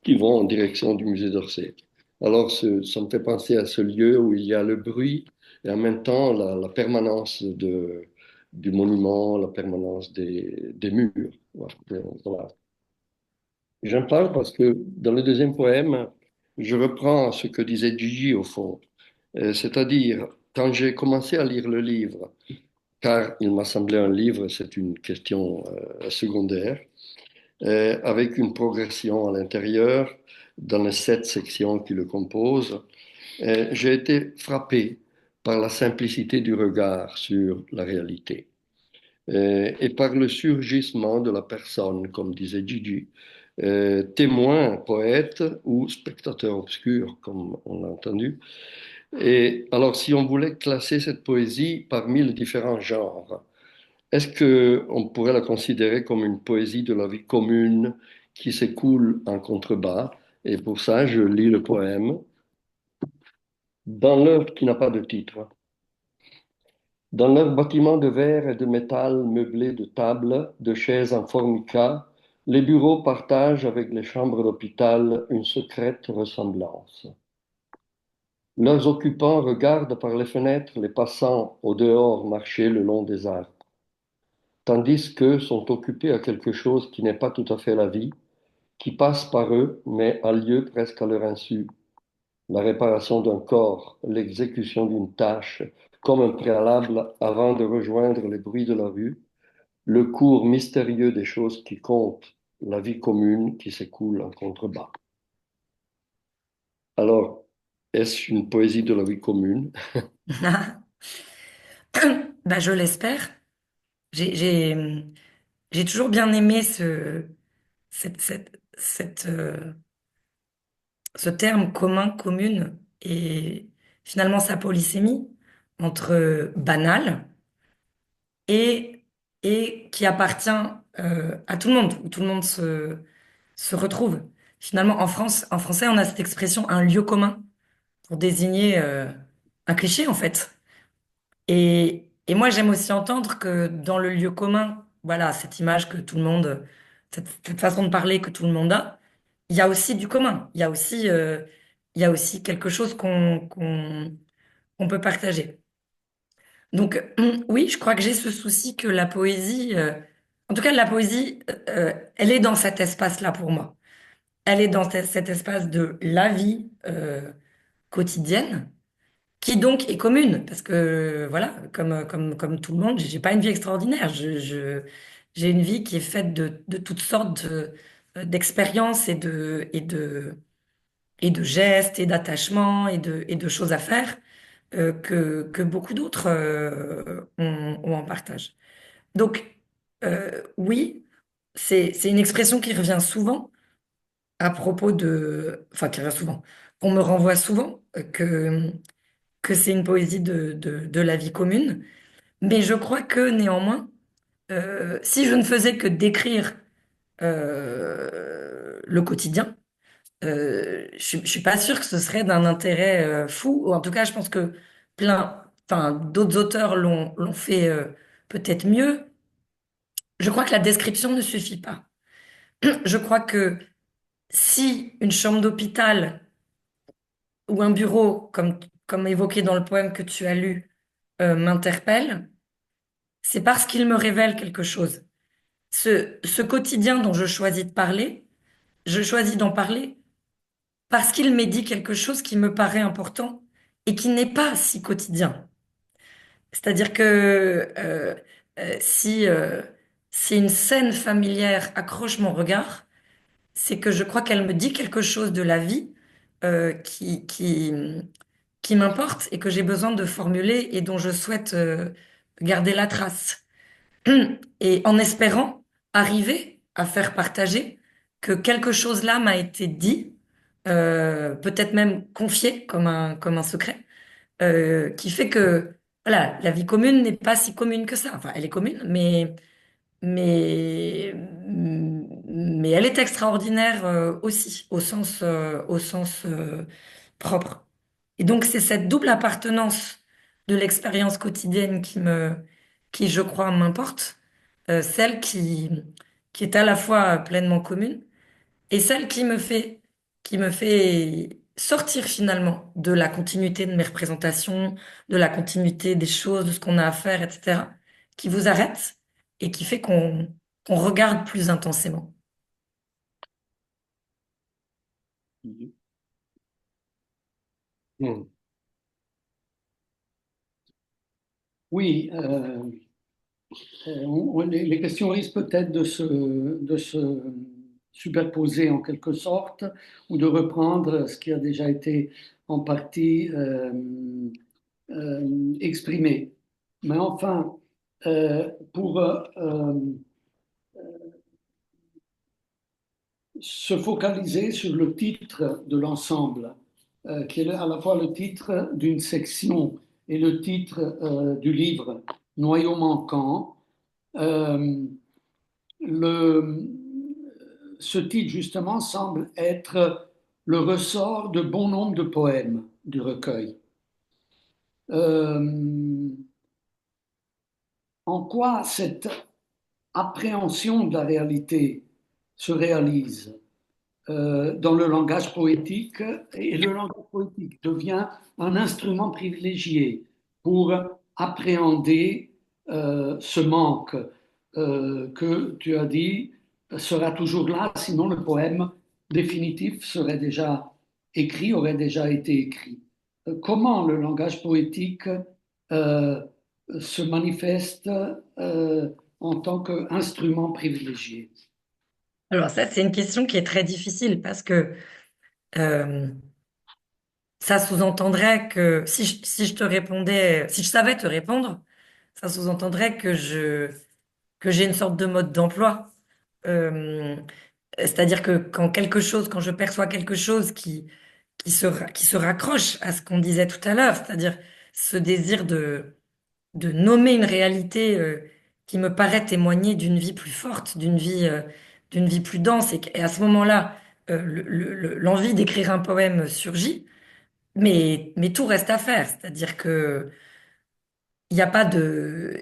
qui vont en direction du musée d'Orsay. Alors, ça me fait penser à ce lieu où il y a le bruit et en même temps la permanence du monument, la permanence des murs. Voilà. J'en parle parce que dans le deuxième poème, je reprends ce que disait Gigi au fond. C'est-à-dire, quand j'ai commencé à lire le livre, car il m'a semblé un livre, c'est une question secondaire, avec une progression à l'intérieur dans les 7 sections qui le composent, j'ai été frappé par la simplicité du regard sur la réalité et par le surgissement de la personne, comme disait Gigi, témoin, poète ou spectateur obscur, comme on l'a entendu, Et alors, si on voulait classer cette poésie parmi les différents genres, est-ce que on pourrait la considérer comme une poésie de la vie commune qui s'écoule en contrebas? Et pour ça, je lis le poème dans l'œuvre qui n'a pas de titre. Dans leur bâtiment de verre et de métal meublé de tables, de chaises en formica, les bureaux partagent avec les chambres d'hôpital une secrète ressemblance. Leurs occupants regardent par les fenêtres les passants au dehors marcher le long des arbres, tandis qu'eux sont occupés à quelque chose qui n'est pas tout à fait la vie, qui passe par eux, mais a lieu presque à leur insu. La réparation d'un corps, l'exécution d'une tâche, comme un préalable avant de rejoindre les bruits de la rue, le cours mystérieux des choses qui comptent, la vie commune qui s'écoule en contrebas. Alors, est-ce une poésie de la vie commune? Bah, je l'espère. J'ai, j'ai, j'ai toujours bien aimé ce terme commun, commune, et finalement sa polysémie entre banal et, et qui appartient à tout le monde, où tout le monde se retrouve. Finalement, en français, on a cette expression un lieu commun pour désigner un cliché, en fait. Et moi, j'aime aussi entendre que dans le lieu commun, voilà, cette image que tout le monde, cette façon de parler que tout le monde a, il y a aussi du commun. Il y a aussi quelque chose qu'on peut partager. Donc, oui, je crois que j'ai ce souci que la poésie, en tout cas, la poésie, elle est dans cet espace-là pour moi. Elle est dans cet espace de la vie quotidienne qui donc est commune, parce que voilà, comme tout le monde, j'ai pas une vie extraordinaire. J'ai une vie qui est faite de toutes sortes d'expériences et de gestes et d'attachements et de choses à faire que beaucoup d'autres ont en partage. Donc, oui, c'est une expression qui revient souvent à propos enfin, qui revient souvent. On me renvoie souvent que c'est une poésie de la vie commune. Mais je crois que néanmoins, si je ne faisais que décrire le quotidien, je suis pas sûre que ce serait d'un intérêt fou. Ou en tout cas, je pense que enfin, d'autres auteurs l'ont fait peut-être mieux. Je crois que la description ne suffit pas. Je crois que si une chambre d'hôpital ou un bureau, comme évoqué dans le poème que tu as lu, m'interpelle, c'est parce qu'il me révèle quelque chose. Ce quotidien dont je choisis de parler, je choisis d'en parler parce qu'il m'est dit quelque chose qui me paraît important et qui n'est pas si quotidien. C'est-à-dire que si une scène familière accroche mon regard, c'est que je crois qu'elle me dit quelque chose de la vie euh, qui, qui, qui m'importe et que j'ai besoin de formuler et dont je souhaite garder la trace. Et en espérant arriver à faire partager que quelque chose là m'a été dit, peut-être même confié comme un secret, qui fait que voilà, la vie commune n'est pas si commune que ça. Enfin, elle est commune, mais, mais elle est extraordinaire aussi, au sens propre. Et donc, c'est cette double appartenance de l'expérience quotidienne qui, je crois, m'importe, celle qui est à la fois pleinement commune et celle qui me fait sortir finalement de la continuité de mes représentations, de la continuité des choses, de ce qu'on a à faire, etc., qui vous arrête et qui fait qu'on regarde plus intensément. Hmm. Oui, les questions risquent peut-être de se superposer en quelque sorte ou de reprendre ce qui a déjà été en partie exprimé. Mais enfin, pour se focaliser sur le titre de l'ensemble, qui est à la fois le titre d'une section et le titre du livre Noyau manquant. Euh, le, Ce titre, justement, semble être le ressort de bon nombre de poèmes du recueil. Euh, En quoi cette appréhension de la réalité se réalise dans le langage poétique, et le langage poétique devient un instrument privilégié pour appréhender ce manque que tu as dit sera toujours là, sinon le poème définitif serait déjà écrit, aurait déjà été écrit. Comment le langage poétique euh, se manifeste en tant qu'instrument privilégié? Alors ça, c'est une question qui est très difficile parce que euh, ça sous-entendrait que si je te répondais, si je savais te répondre, ça sous-entendrait que j'ai une sorte de mode d'emploi. Euh, C'est-à-dire que quand je perçois quelque chose qui se raccroche à ce qu'on disait tout à l'heure, c'est-à-dire ce désir de nommer une réalité qui me paraît témoigner d'une vie plus forte, d'une vie plus dense, et à ce moment-là, l'envie d'écrire un poème surgit, mais tout reste à faire, c'est-à-dire que il n'y a pas de...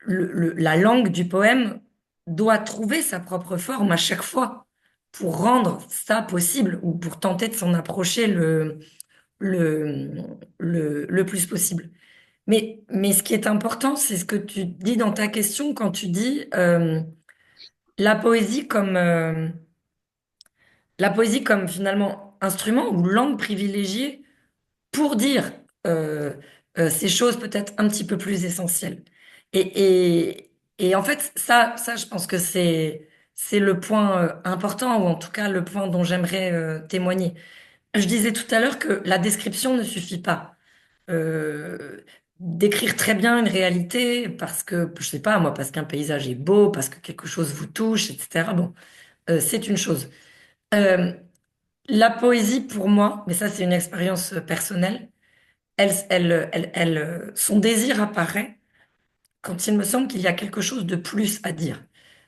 la langue du poème doit trouver sa propre forme à chaque fois pour rendre ça possible ou pour tenter de s'en approcher le, le plus possible. Mais ce qui est important, c'est ce que tu dis dans ta question quand tu dis la poésie la poésie comme finalement instrument ou langue privilégiée pour dire euh, ces choses peut-être un petit peu plus essentielles. Et en fait, ça, je pense que c'est le point important, ou en tout cas le point dont j'aimerais témoigner. Je disais tout à l'heure que la description ne suffit pas. Euh, Décrire très bien une réalité parce que, je sais pas moi, parce qu'un paysage est beau, parce que quelque chose vous touche, etc. Bon, c'est une chose. Euh, la poésie, pour moi, mais ça c'est une expérience personnelle, son désir apparaît quand il me semble qu'il y a quelque chose de plus à dire.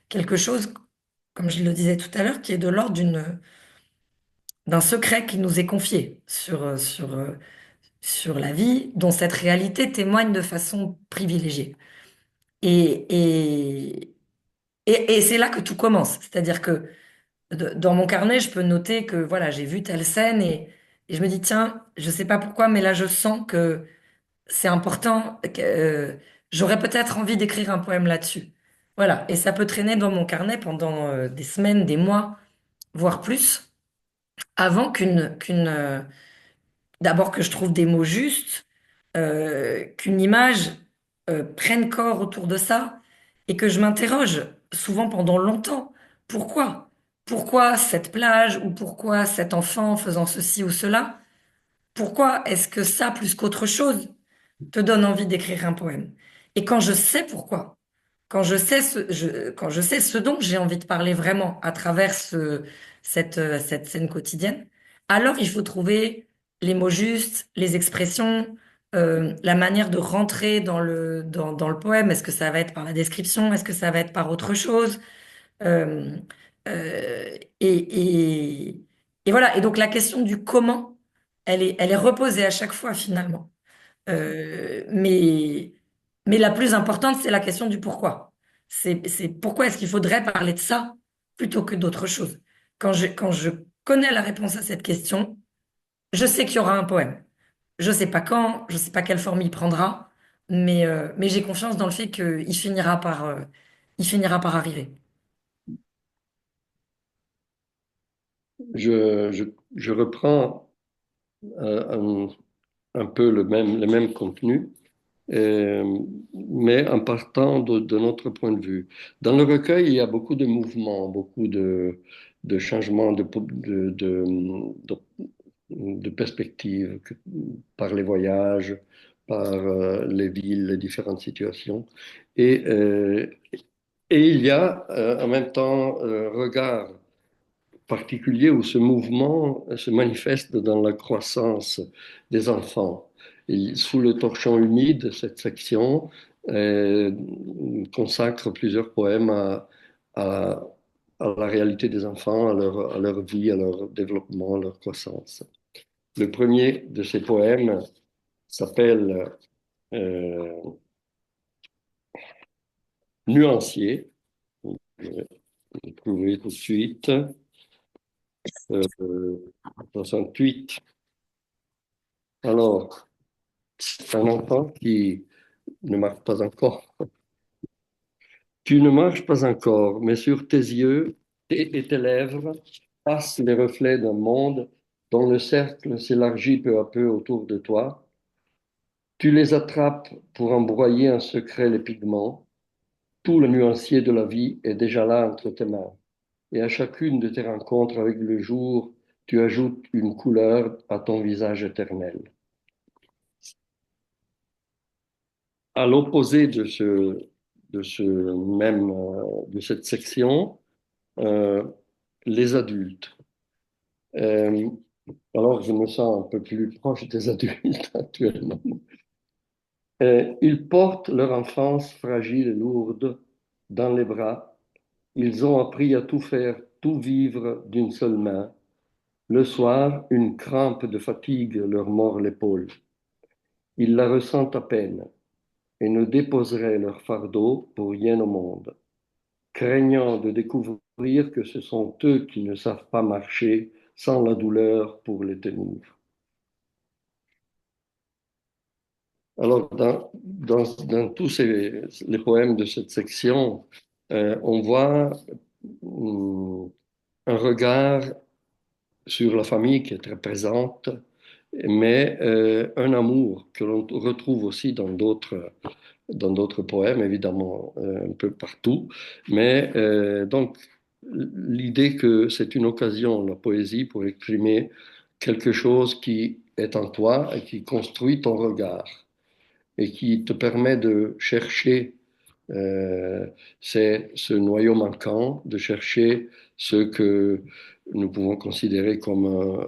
Quelque chose, comme je le disais tout à l'heure, qui est de l'ordre d'un secret qui nous est confié sur la vie, dont cette réalité témoigne de façon privilégiée. Et, et, et c'est là que tout commence. C'est-à-dire que dans mon carnet, je peux noter que voilà, j'ai vu telle scène et je me dis, tiens, je sais pas pourquoi, mais là, je sens que c'est important, que, j'aurais peut-être envie d'écrire un poème là-dessus. Voilà, et ça peut traîner dans mon carnet pendant des semaines, des mois, voire plus, avant d'abord que je trouve des mots justes, qu'une image prenne corps autour de ça, et que je m'interroge souvent pendant longtemps. Pourquoi? Pourquoi cette plage ou pourquoi cet enfant faisant ceci ou cela? Pourquoi est-ce que ça, plus qu'autre chose, te donne envie d'écrire un poème? Et quand je sais pourquoi, quand je sais ce dont j'ai envie de parler vraiment à travers cette scène quotidienne, alors il faut trouver les mots justes, les expressions, la manière de rentrer dans le poème. Est-ce que ça va être par la description? Est-ce que ça va être par autre chose? Euh, euh, et, et, et voilà. Et donc la question du comment, elle est reposée à chaque fois finalement. Euh, mais, mais la plus importante, c'est la question du pourquoi. C'est pourquoi est-ce qu'il faudrait parler de ça plutôt que d'autre chose. Quand je connais la réponse à cette question, je sais qu'il y aura un poème. Je sais pas quand, je sais pas quelle forme il prendra, mais j'ai confiance dans le fait il finira par arriver. Je, je, je reprends un peu le même contenu, mais en partant de notre point de vue. Dans le recueil, il y a beaucoup de mouvements, beaucoup de changements de perspective par les voyages, par les villes, les différentes situations. Et, euh, et il y a en même temps regard particulier où ce mouvement se manifeste dans la croissance des enfants. Sous le torchon humide, cette section consacre plusieurs poèmes à, à la réalité des enfants, à leur vie, à leur développement, à leur croissance. Le premier de ces poèmes s'appelle Nuancier. Je vais le trouver tout de suite. 68. Alors, c'est un enfant qui ne marche pas encore. Tu ne marches pas encore, mais sur tes yeux et tes lèvres passent les reflets d'un monde dont le cercle s'élargit peu à peu autour de toi. Tu les attrapes pour embroyer en secret les pigments. Tout le nuancier de la vie est déjà là entre tes mains. Et à chacune de tes rencontres avec le jour, tu ajoutes une couleur à ton visage éternel. À l'opposé de cette section, euh, les adultes. Euh, alors, je me sens un peu plus proche des adultes actuellement. Ils portent leur enfance fragile et lourde dans les bras. Ils ont appris à tout faire, tout vivre d'une seule main. Le soir, une crampe de fatigue leur mord l'épaule. Ils la ressentent à peine et ne déposeraient leur fardeau pour rien au monde, craignant de découvrir que ce sont eux qui ne savent pas marcher sans la douleur pour les tenir. Alors, dans tous les poèmes de cette section, on voit un regard sur la famille qui est très présente, mais un amour que l'on retrouve aussi dans d'autres poèmes, évidemment, un peu partout. Mais donc, l'idée que c'est une occasion, la poésie, pour exprimer quelque chose qui est en toi et qui construit ton regard et qui te permet de chercher c'est ce noyau manquant, de chercher ce que nous pouvons considérer comme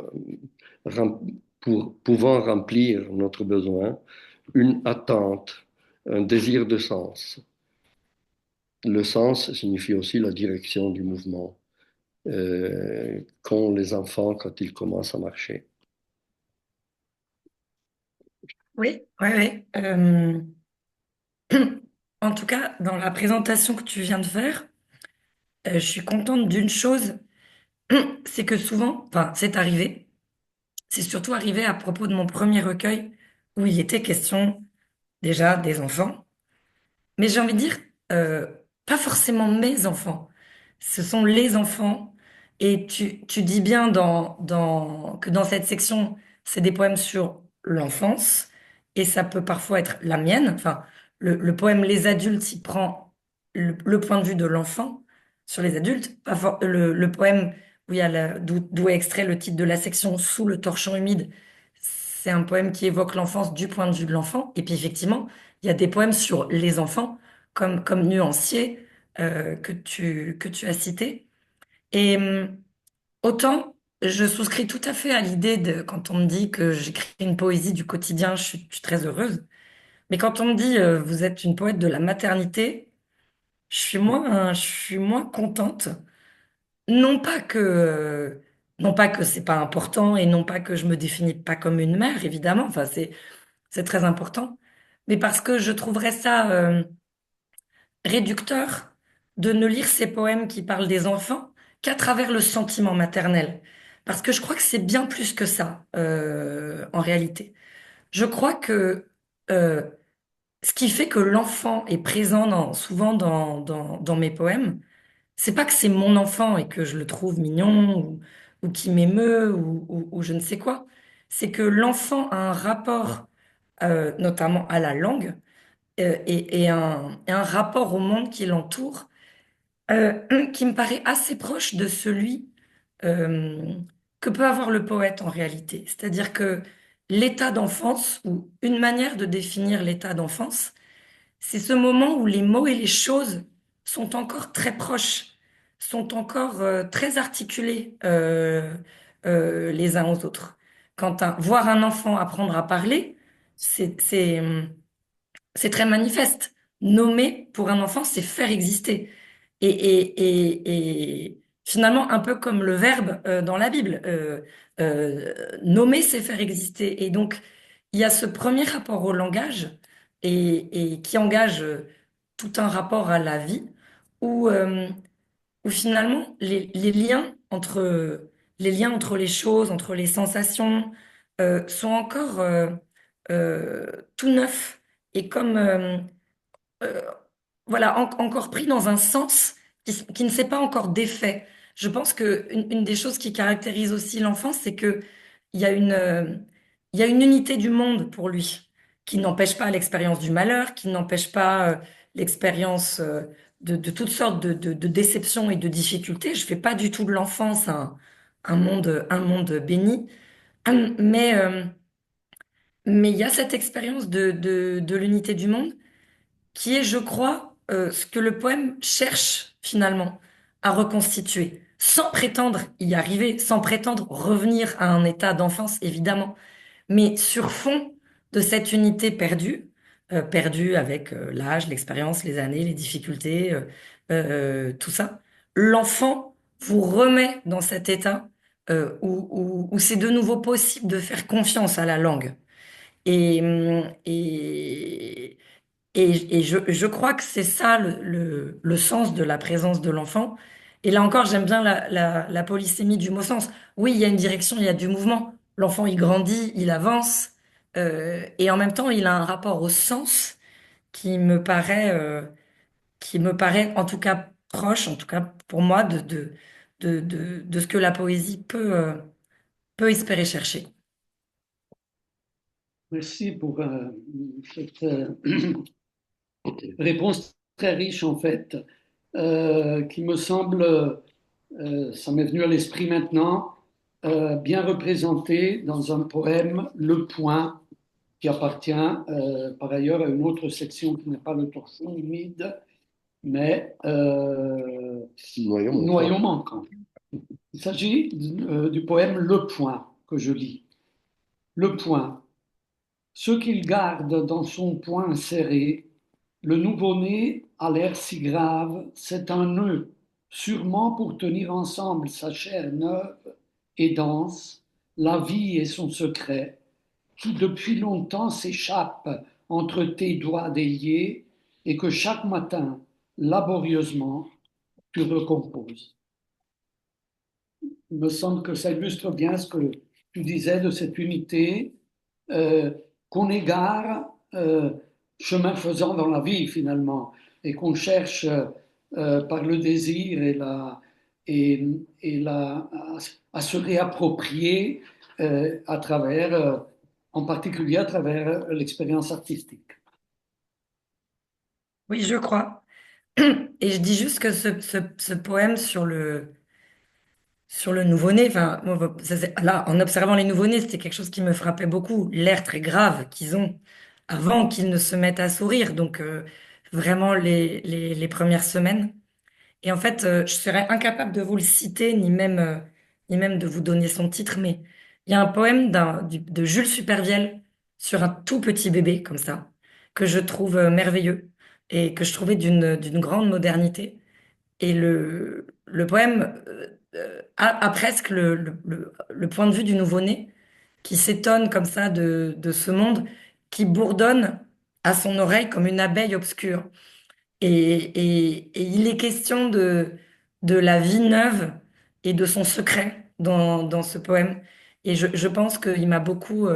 pouvant remplir notre besoin, une attente, un désir de sens. Le sens signifie aussi la direction du mouvement qu'ont les enfants quand ils commencent à marcher. Oui, oui, oui. En tout cas, dans la présentation que tu viens de faire, je suis contente d'une chose, c'est que souvent, enfin, c'est arrivé, c'est surtout arrivé à propos de mon premier recueil où il était question déjà des enfants, mais j'ai envie de dire, euh, pas forcément mes enfants, ce sont les enfants, et tu dis bien que dans cette section, c'est des poèmes sur l'enfance, et ça peut parfois être la mienne, enfin, le poème Les adultes, il prend le point de vue de l'enfant sur les adultes, le poème où il y a d'où est extrait le titre de la section Sous le torchon humide, c'est un poème qui évoque l'enfance du point de vue de l'enfant, et puis effectivement, il y a des poèmes sur les enfants, comme Nuancier, que tu as cité. Et autant, je souscris tout à fait à l'idée de, quand on me dit que j'écris une poésie du quotidien, je suis très heureuse. Mais quand on me dit, vous êtes une poète de la maternité, je suis moins contente. Non pas que, non pas que c'est pas important et non pas que je me définis pas comme une mère, évidemment. Enfin, c'est très important. Mais parce que je trouverais ça, réducteur de ne lire ces poèmes qui parlent des enfants qu'à travers le sentiment maternel. Parce que je crois que c'est bien plus que ça, en réalité. Je crois que ce qui fait que l'enfant est présent souvent dans mes poèmes, c'est pas que c'est mon enfant et que je le trouve mignon ou qui m'émeut ou je ne sais quoi. C'est que l'enfant a un rapport, notamment à la langue, et un rapport au monde qui l'entoure qui me paraît assez proche de celui euh, que peut avoir le poète en réalité. C'est-à-dire que l'état d'enfance, ou une manière de définir l'état d'enfance, c'est ce moment où les mots et les choses sont encore très proches. sont encore très articulés les uns aux autres. Voir un enfant apprendre à parler, c'est, c'est, hum, c'est très manifeste. Nommer pour un enfant, c'est faire exister. Et finalement, un peu comme le verbe dans la Bible, nommer, c'est faire exister. Et donc, il y a ce premier rapport au langage et qui engage tout un rapport à la vie où, où finalement, les liens entre les choses, entre les sensations, sont encore tout neufs et comme euh, voilà, encore pris dans un sens qui ne s'est pas encore défait. Je pense que une des choses qui caractérise aussi l'enfant, c'est que il y a il y a une unité du monde pour lui, qui n'empêche pas l'expérience du malheur, qui n'empêche pas l'expérience de toutes sortes de déceptions et de difficultés. Je fais pas du tout de l'enfance un monde béni, mais mais il y a cette expérience de l'unité du monde qui est, je crois, ce que le poème cherche finalement à reconstituer, sans prétendre y arriver, sans prétendre revenir à un état d'enfance, évidemment, mais sur fond de cette unité perdue, perdue avec l'âge, l'expérience, les années, les difficultés, tout ça, l'enfant vous remet dans cet état où c'est de nouveau possible de faire confiance à la langue. Et, hum, et, je crois que c'est ça le sens de la présence de l'enfant. Et là encore, j'aime bien la polysémie du mot sens. Oui, il y a une direction, il y a du mouvement. L'enfant, il grandit, il avance, et en même temps, il a un rapport au sens qui me paraît en tout cas proche, en tout cas pour moi, de ce que la poésie peut espérer chercher. Merci pour cette réponse très riche en fait, qui me semble, ça m'est venu à l'esprit maintenant, bien représentée dans un poème, Le Point, qui appartient par ailleurs à une autre section qui n'est pas le torchon humide, mais Noyau manquant. Il s'agit du poème Le Point que je lis. Le Point. Ce qu'il garde dans son poing serré, le nouveau-né a l'air si grave, c'est un nœud, sûrement pour tenir ensemble sa chair neuve et dense, la vie et son secret, qui depuis longtemps s'échappe entre tes doigts déliés et que chaque matin, laborieusement, tu recomposes. Il me semble que ça illustre bien ce que tu disais de cette unité euh, qu'on égare chemin faisant dans la vie finalement et qu'on cherche par le désir et, à se réapproprier à travers, en particulier à travers l'expérience artistique. Oui, je crois. Et je dis juste que ce poème sur le nouveau-né, enfin, moi, là, en observant les nouveau-nés, c'était quelque chose qui me frappait beaucoup, l'air très grave qu'ils ont avant qu'ils ne se mettent à sourire, donc vraiment les premières semaines. Et en fait, je serais incapable de vous le citer, ni même de vous donner son titre, mais il y a un poème de Jules Supervielle sur un tout petit bébé, comme ça, que je trouve merveilleux et que je trouvais d'une grande modernité. Et le poème a presque le point de vue du nouveau-né qui s'étonne comme ça de ce monde qui bourdonne à son oreille comme une abeille obscure. Et il est question de la vie neuve et de son secret dans ce poème. Et je pense qu'il m'a beaucoup...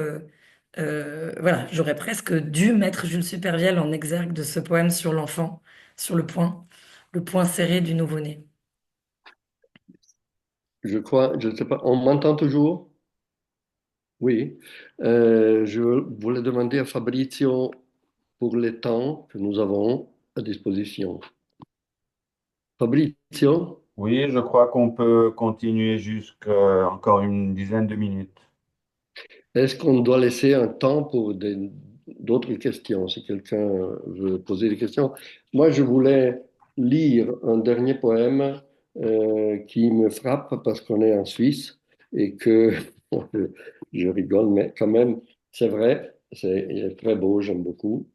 voilà, j'aurais presque dû mettre Jules Supervielle en exergue de ce poème sur l'enfant, sur le point serré du nouveau-né. Je crois, je ne sais pas, on m'entend toujours? Oui. Je voulais demander à Fabrizio pour les temps que nous avons à disposition. Fabrizio, Oui, je crois qu'on peut continuer jusqu'à encore une dizaine de minutes. est-ce qu'on doit laisser un temps pour d'autres questions, si quelqu'un veut poser des questions? Moi, je voulais lire un dernier poème qui me frappe parce qu'on est en Suisse et que je rigole, mais quand même, c'est vrai, il est très beau, j'aime beaucoup.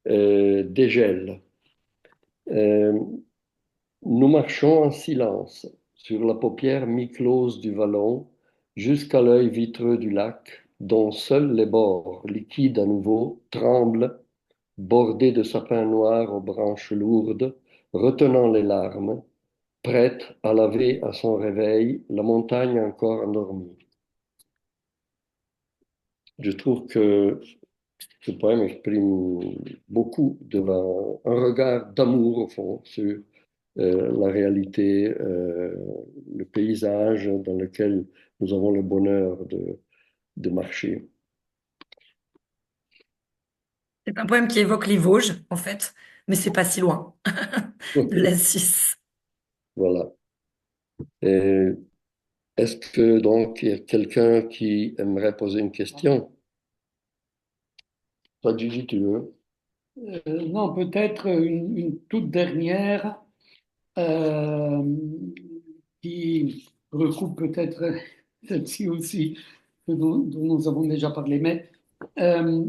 Dégel. Euh, Nous marchons en silence sur la paupière mi-close du vallon jusqu'à l'œil vitreux du lac, dont seuls les bords, liquides à nouveau, tremblent, bordés de sapins noirs aux branches lourdes, retenant les larmes, prête à laver à son réveil la montagne encore endormie. Je trouve que ce poème exprime beaucoup un regard d'amour au fond sur la réalité, le paysage dans lequel nous avons le bonheur de marcher. C'est un poème qui évoque les Vosges, en fait, mais c'est pas si loin de la Suisse. Voilà. Et est-ce que donc il y a quelqu'un qui aimerait poser une question? Toi, Gigi, tu veux? Non, peut-être une toute dernière euh, qui recoupe peut-être celle-ci aussi, dont nous avons déjà parlé. Mais euh,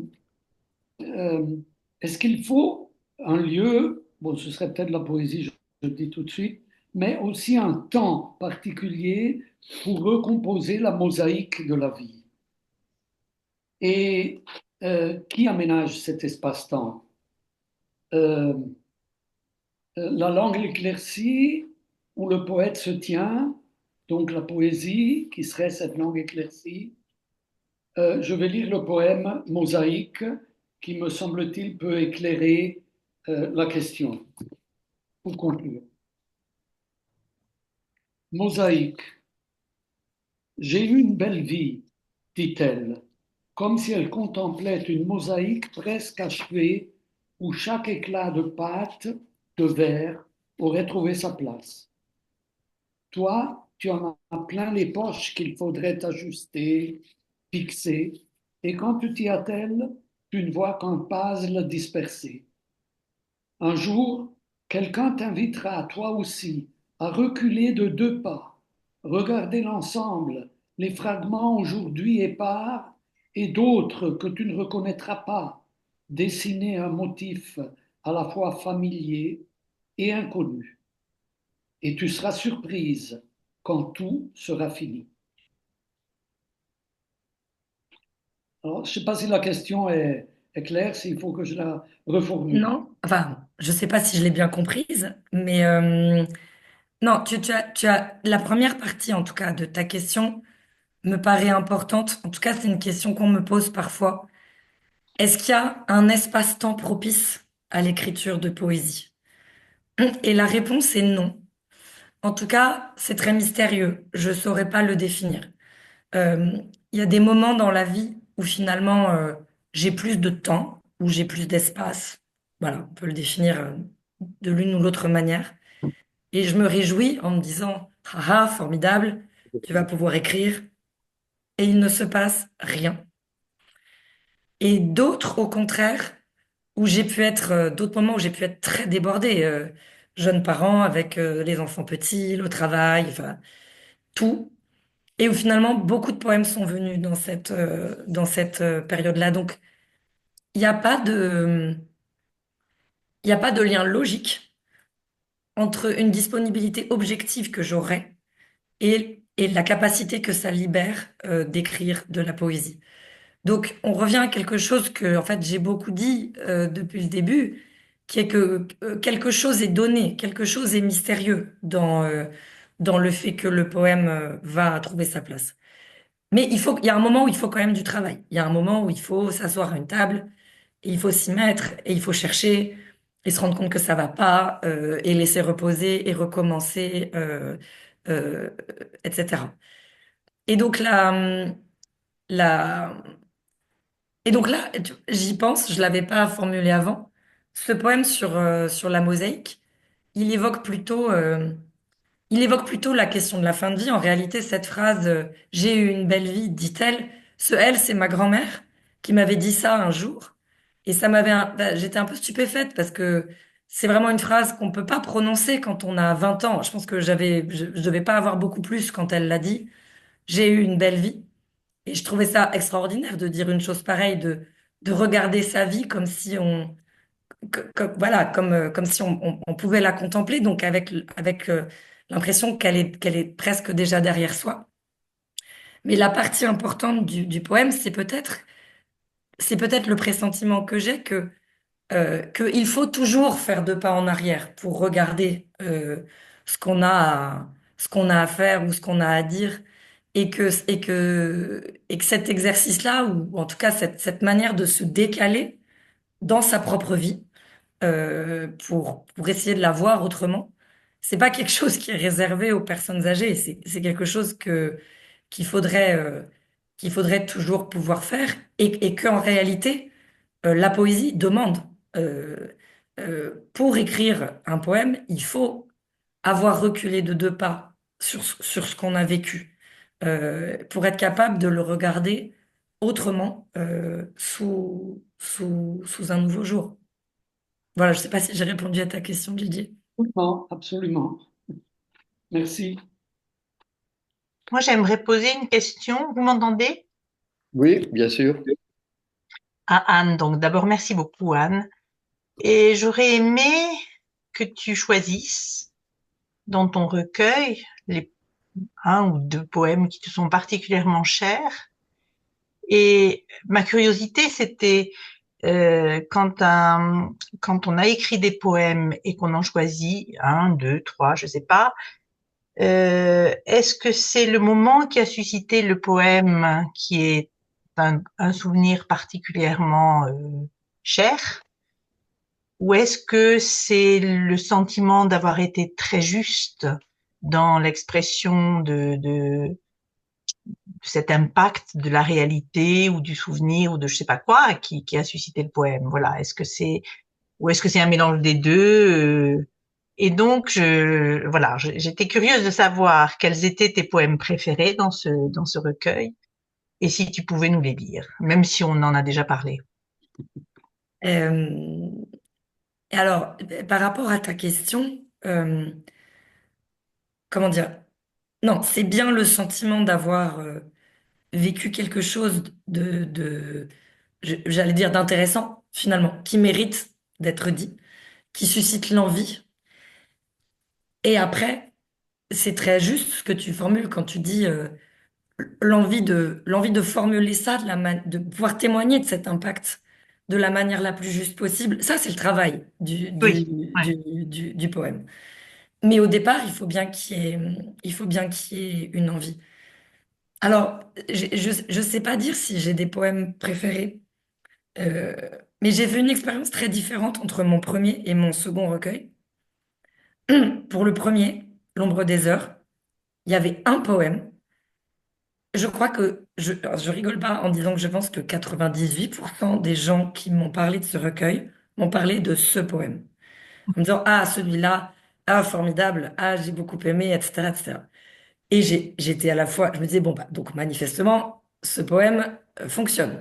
euh, est-ce qu'il faut un lieu, bon, ce serait peut-être la poésie, je le dis tout de suite, mais aussi un temps particulier pour recomposer la mosaïque de la vie? Et qui aménage cet espace-temps? Euh, la langue éclaircie où le poète se tient, donc la poésie qui serait cette langue éclaircie. Je vais lire le poème Mosaïque qui, me semble-t-il, peut éclairer la question pour conclure. Mosaïque. J'ai eu une belle vie, dit-elle, comme si elle contemplait une mosaïque presque achevée où chaque éclat de pâte, de verre, aurait trouvé sa place. Toi, tu en as plein les poches qu'il faudrait ajuster, fixer, et quand tu t'y attelles, tu ne vois qu'un puzzle dispersé. Un jour, quelqu'un t'invitera, toi aussi, à reculer de 2 pas, regarder l'ensemble, les fragments aujourd'hui épars et d'autres que tu ne reconnaîtras pas, dessiner un motif à la fois familier et inconnu. Et tu seras surprise quand tout sera fini. Alors, je ne sais pas si la question est claire, s'il faut que je la reformule. Non, enfin, je sais pas si je l'ai bien comprise, mais non, tu as la première partie, en tout cas, de ta question me paraît importante. En tout cas, c'est une question qu'on me pose parfois. Est-ce qu'il y a un espace-temps propice à l'écriture de poésie? Et la réponse est non. En tout cas, c'est très mystérieux. Je ne saurais pas le définir. Euh, Il y a des moments dans la vie où finalement j'ai plus de temps, où j'ai plus d'espace. Voilà, on peut le définir de l'une ou l'autre manière. Et je me réjouis en me disant, haha, formidable, tu vas pouvoir écrire. Et il ne se passe rien. Et d'autres, au contraire, où j'ai pu être, d'autres moments où j'ai pu être très débordée, jeune parent avec les enfants petits, le travail, enfin, tout. Et où finalement, beaucoup de poèmes sont venus dans cette période-là. Donc, il n'y a pas de, il n'y a pas de lien logique entre une disponibilité objective que j'aurais et la capacité que ça libère d'écrire de la poésie. Donc, on revient à quelque chose que, en fait, j'ai beaucoup dit depuis le début, qui est que quelque chose est donné, quelque chose est mystérieux dans le fait que le poème va trouver sa place. Mais il y a un moment où il faut quand même du travail. Il y a un moment où il faut s'asseoir à une table, et il faut s'y mettre, et il faut chercher, et se rendre compte que ça va pas, et laisser reposer, et recommencer, euh, etc. Et donc la, et donc là, j'y pense, je l'avais pas formulé avant. Ce poème sur la mosaïque, il évoque plutôt, euh, il évoque plutôt la question de la fin de vie. En réalité, cette phrase, j'ai eu une belle vie, dit-elle. Ce elle, c'est ma grand-mère qui m'avait dit ça un jour. Et ça m'avait, j'étais un peu stupéfaite parce que c'est vraiment une phrase qu'on peut pas prononcer quand on a 20 ans. Je pense que je devais pas avoir beaucoup plus quand elle l'a dit. J'ai eu une belle vie. Et je trouvais ça extraordinaire de dire une chose pareille, de regarder sa vie comme si voilà, comme si on pouvait la contempler, donc avec l'impression qu'elle est presque déjà derrière soi. Mais la partie importante du poème, c'est peut-être le pressentiment que j'ai qu'il faut toujours faire deux pas en arrière pour regarder ce qu'on a à faire ou ce qu'on a à dire et que cet exercice-là, ou en tout cas cette manière de se décaler dans sa propre vie pour essayer de la voir autrement, c'est pas quelque chose qui est réservé aux personnes âgées, c'est quelque chose qu'il faudrait, qu'il faudrait toujours pouvoir faire et qu'en réalité, la poésie demande. Pour écrire un poème, il faut avoir reculé de deux pas sur ce qu'on a vécu, pour être capable de le regarder autrement, sous un nouveau jour. Voilà, je ne sais pas si j'ai répondu à ta question, Didier. Non, absolument. Merci. Moi, j'aimerais poser une question. Vous m'entendez? Oui, bien sûr. À Anne. Donc, d'abord, merci beaucoup, Anne. Et j'aurais aimé que tu choisisses dans ton recueil un ou deux poèmes qui te sont particulièrement chers. Et ma curiosité, c'était quand on a écrit des poèmes et qu'on en choisit un, deux, trois, je sais pas, est-ce que c'est le moment qui a suscité le poème qui est un souvenir particulièrement cher, ou est-ce que c'est le sentiment d'avoir été très juste dans l'expression de cet impact de la réalité ou du souvenir ou de je sais pas quoi qui a suscité le poème? Voilà. Ou est-ce que c'est un mélange des deux? Et donc, voilà, j'étais curieuse de savoir quels étaient tes poèmes préférés dans ce recueil et si tu pouvais nous les lire, même si on en a déjà parlé. Euh, et alors, par rapport à ta question, comment dire? Non, c'est bien le sentiment d'avoir vécu quelque chose j'allais dire d'intéressant, finalement, qui mérite d'être dit, qui suscite l'envie. Et après, c'est très juste ce que tu formules quand tu dis l'envie de formuler ça, de pouvoir témoigner de cet impact de la manière la plus juste possible. Ça, c'est le travail Oui, ouais. du poème. Mais au départ, il faut bien qu'il y ait une envie. Alors, je sais pas dire si j'ai des poèmes préférés, euh, mais j'ai fait une expérience très différente entre mon premier et mon second recueil. Pour le premier, L'ombre des heures, il y avait un poème. Je crois que alors, je rigole pas en disant que je pense que 98% des gens qui m'ont parlé de ce recueil m'ont parlé de ce poème. En me disant, ah, celui-là, ah, formidable, ah, j'ai beaucoup aimé, etc., etc. Et j'étais à la fois, je me disais, bon, bah, donc manifestement, ce poème fonctionne.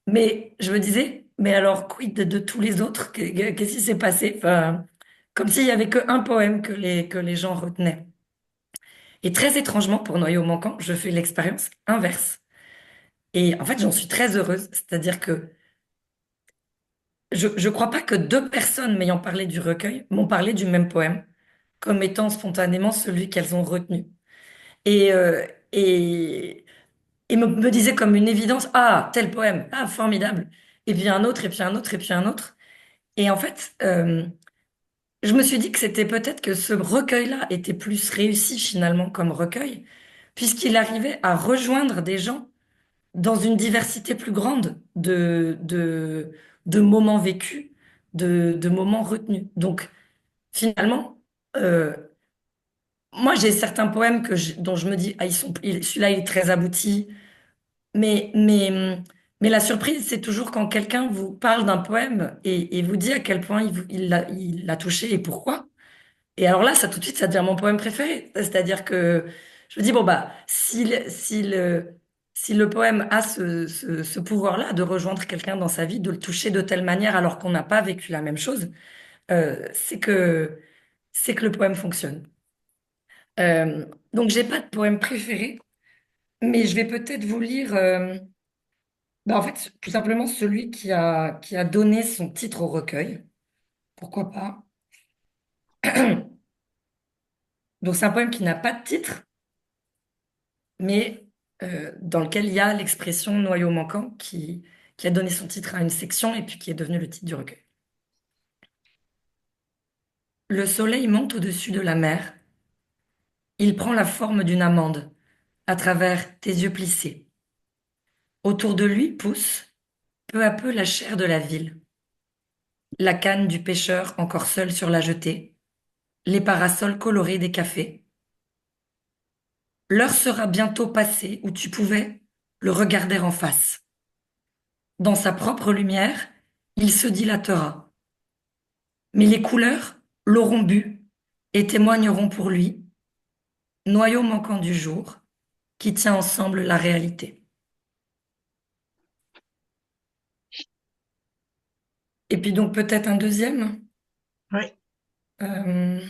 Mais je me disais, mais alors, quid de tous les autres? Qu'est-ce qui s'est passé? Enfin, comme s'il y avait qu'un poème que les gens retenaient. Et très étrangement, pour Noyau manquant, je fais l'expérience inverse. Et en fait, j'en suis très heureuse. C'est-à-dire que je ne crois pas que deux personnes m'ayant parlé du recueil m'ont parlé du même poème, comme étant spontanément celui qu'elles ont retenu. Et, euh, et, et me disaient comme une évidence, ah, tel poème, ah, formidable. Et puis un autre, et puis un autre, et puis un autre. Et en fait, je me suis dit que c'était peut-être que ce recueil-là était plus réussi finalement comme recueil, puisqu'il arrivait à rejoindre des gens dans une diversité plus grande de moments vécus, de moments retenus. Donc, finalement, euh, moi, j'ai certains poèmes dont je me dis, ah, celui-là, il est très abouti. Mais, mais, mais la surprise, c'est toujours quand quelqu'un vous parle d'un poème et vous dit à quel point il l'a touché et pourquoi. Et alors là, ça tout de suite, ça devient mon poème préféré. C'est-à-dire que je me dis, bon, bah, si le poème a ce pouvoir-là de rejoindre quelqu'un dans sa vie, de le toucher de telle manière alors qu'on n'a pas vécu la même chose, c'est que le poème fonctionne. Donc, j'ai pas de poème préféré, mais je vais peut-être vous lire, en fait, tout simplement celui qui a donné son titre au recueil. Pourquoi pas? Donc, c'est un poème qui n'a pas de titre, mais dans lequel il y a l'expression noyau manquant qui a donné son titre à une section et puis qui est devenu le titre du recueil. Le soleil monte au-dessus de la mer. Il prend la forme d'une amande à travers tes yeux plissés. Autour de lui pousse peu à peu la chair de la ville, la canne du pêcheur encore seul sur la jetée, les parasols colorés des cafés. L'heure sera bientôt passée où tu pouvais le regarder en face. Dans sa propre lumière, il se dilatera. Mais les couleurs l'auront bu et témoigneront pour lui, noyau manquant du jour, qui tient ensemble la réalité. Et puis donc peut-être un deuxième. Oui. Euh,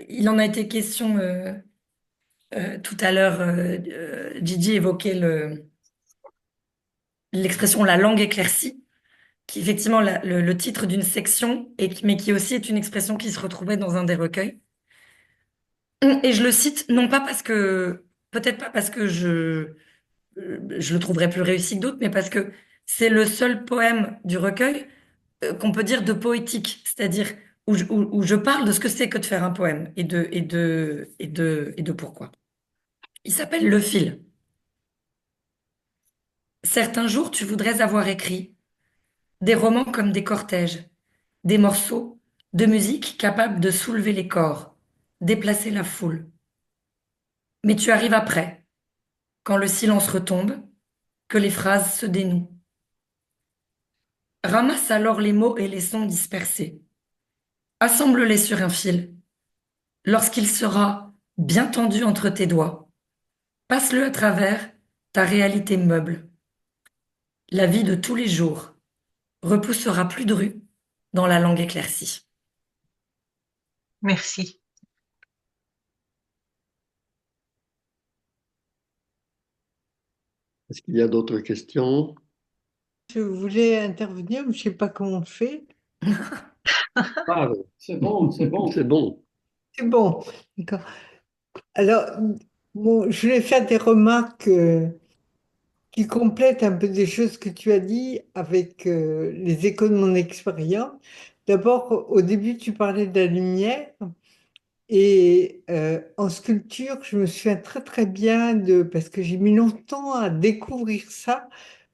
il en a été question tout à l'heure. Gigi évoquait l'expression la langue éclaircie, qui est effectivement le titre d'une section, mais qui aussi est une expression qui se retrouvait dans un des recueils. Et je le cite non pas parce que, peut-être pas parce que je le trouverais plus réussi que d'autres, mais parce que c'est le seul poème du recueil qu'on peut dire de poétique, c'est-à-dire où je parle de ce que c'est que de faire un poème et de pourquoi. Il s'appelle Le fil. Certains jours, tu voudrais avoir écrit des romans comme des cortèges, des morceaux de musique capables de soulever les corps, déplacer la foule. Mais tu arrives après, quand le silence retombe, que les phrases se dénouent. Ramasse alors les mots et les sons dispersés. Assemble-les sur un fil. Lorsqu'il sera bien tendu entre tes doigts, passe-le à travers ta réalité meuble. La vie de tous les jours repoussera plus dru dans la langue éclaircie. Merci. Est-ce qu'il y a d'autres questions? Je voulais intervenir, mais je ne sais pas comment on fait. Ah, C'est bon, c'est bon. c'est bon. C'est bon, d'accord. Alors, bon, je voulais faire des remarques qui complètent un peu des choses que tu as dit avec les échos de mon expérience. D'abord, au début, tu parlais de la lumière. Et en sculpture, je me souviens très très bien parce que j'ai mis longtemps à découvrir ça,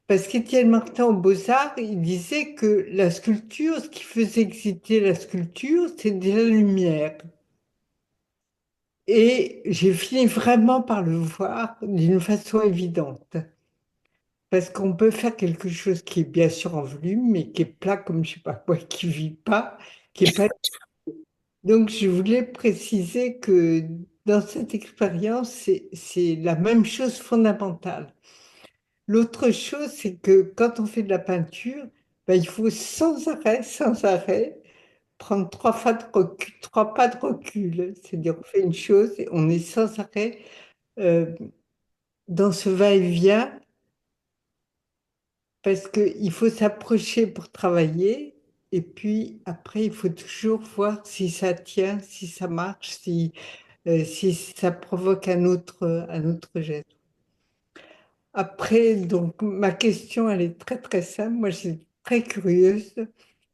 parce qu'Étienne Martin au Beaux-Arts, il disait que la sculpture, ce qui faisait exciter la sculpture, c'est de la lumière. Et j'ai fini vraiment par le voir d'une façon évidente. Parce qu'on peut faire quelque chose qui est bien sûr en volume, mais qui est plat comme je sais pas quoi, qui vit pas, qui est pas. Donc je voulais préciser que dans cette expérience, c'est la même chose fondamentale. L'autre chose, c'est que quand on fait de la peinture, ben, il faut sans arrêt, prendre trois pas de recul. C'est-à-dire, on fait une chose et on est sans arrêt euh, dans ce va-et-vient parce qu'il faut s'approcher pour travailler. Et puis après, il faut toujours voir si ça tient, si ça marche, si ça provoque un autre geste. Après, donc, ma question, elle est très très simple. Moi, je suis très curieuse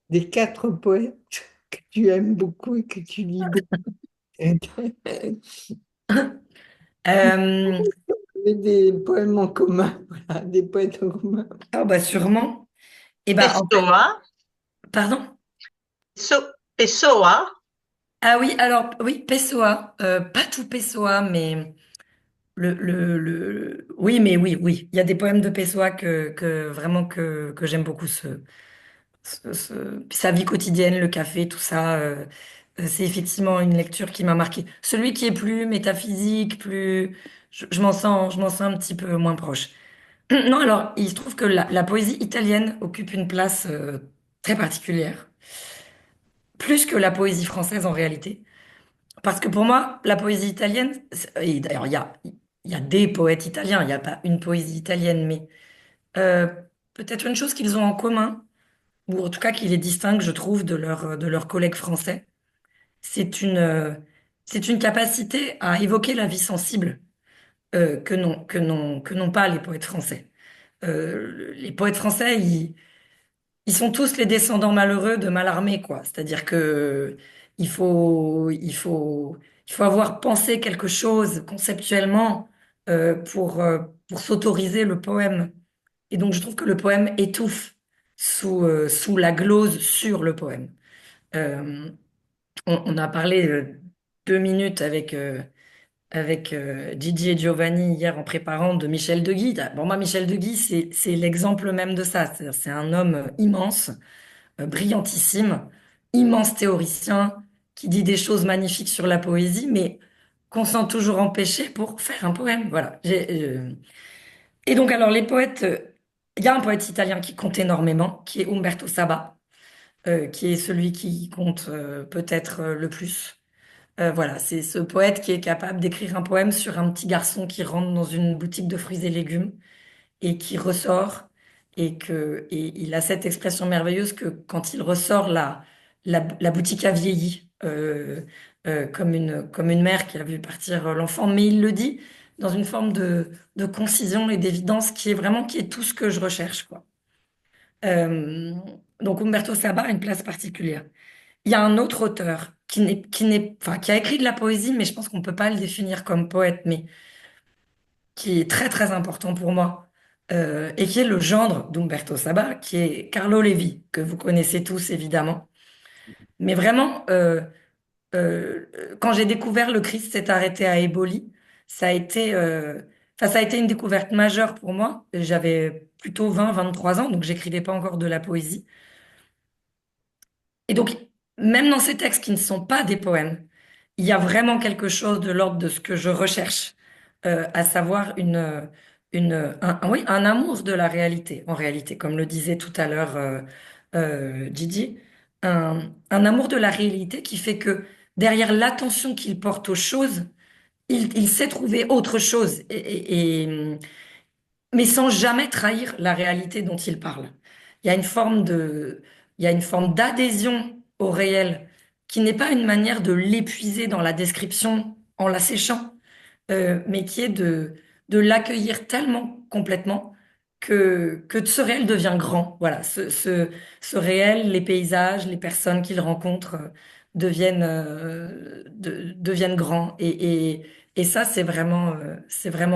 des quatre poètes que tu aimes beaucoup et que tu lis beaucoup. Euh, Et des poèmes en commun, voilà, des poètes en commun. sûrement. Et ben, Pessoa, pardon? Pessoa, Ah oui, alors oui, Pessoa, pas tout Pessoa, mais oui, mais oui, oui, il y a des poèmes de Pessoa que vraiment que j'aime beaucoup sa vie quotidienne, le café, tout ça. C'est effectivement une lecture qui m'a marqué. Celui qui est plus métaphysique, plus, je m'en sens un petit peu moins proche. Non, alors il se trouve que la poésie italienne occupe une place très particulière, plus que la poésie française en réalité. Parce que pour moi, la poésie italienne, et d'ailleurs, il y a des poètes italiens, il n'y a pas une poésie italienne, mais euh, peut-être une chose qu'ils ont en commun, ou en tout cas qui les distingue, je trouve, de leurs collègues français, c'est c'est une capacité à évoquer la vie sensible que n'ont pas les poètes français. Les poètes français, ils sont tous les descendants malheureux de Mallarmé, quoi. C'est-à-dire que il faut, il faut, il faut avoir pensé quelque chose conceptuellement pour s'autoriser le poème. Et donc, je trouve que le poème étouffe sous la glose sur le poème. Euh, on a parlé 2 minutes avec Gigi et Giovanni hier en préparant de Michel Deguy. Bon, moi, Michel Deguy, c'est l'exemple même de ça. C'est un homme immense, brillantissime, immense théoricien, qui dit des choses magnifiques sur la poésie, mais qu'on sent toujours empêché pour faire un poème. Voilà. Et donc, alors, les poètes, il y a un poète italien qui compte énormément, qui est Umberto Saba, qui est celui qui compte peut-être le plus. Voilà, c'est ce poète qui est capable d'écrire un poème sur un petit garçon qui rentre dans une boutique de fruits et légumes et qui ressort et il a cette expression merveilleuse que quand il ressort, la boutique a vieilli comme une mère qui a vu partir l'enfant, mais il le dit dans une forme de concision et d'évidence qui est tout ce que je recherche, quoi. Euh, donc Umberto Saba a une place particulière. Il y a un autre auteur enfin, qui a écrit de la poésie, mais je pense qu'on ne peut pas le définir comme poète, mais qui est très très important pour moi, et qui est le gendre d'Umberto Saba, qui est Carlo Levi, que vous connaissez tous évidemment. Mais vraiment, quand j'ai découvert Le Christ s'est arrêté à Éboli, ça a été, enfin, ça a été une découverte majeure pour moi. J'avais plutôt 23 ans, donc j'écrivais pas encore de la poésie. Et donc, même dans ces textes qui ne sont pas des poèmes, il y a vraiment quelque chose de l'ordre de ce que je recherche, à savoir oui, un amour de la réalité, en réalité, comme le disait tout à l'heure Didi, un amour de la réalité qui fait que derrière l'attention qu'il porte aux choses, il sait trouver autre chose, mais sans jamais trahir la réalité dont il parle. Il y a une forme il y a une forme d'adhésion au réel qui n'est pas une manière de l'épuiser dans la description en l'asséchant, mais qui est de l'accueillir tellement complètement que ce réel devient grand. Voilà, ce réel, les paysages, les personnes qu'il rencontre deviennent grands. Et ça, c'est vraiment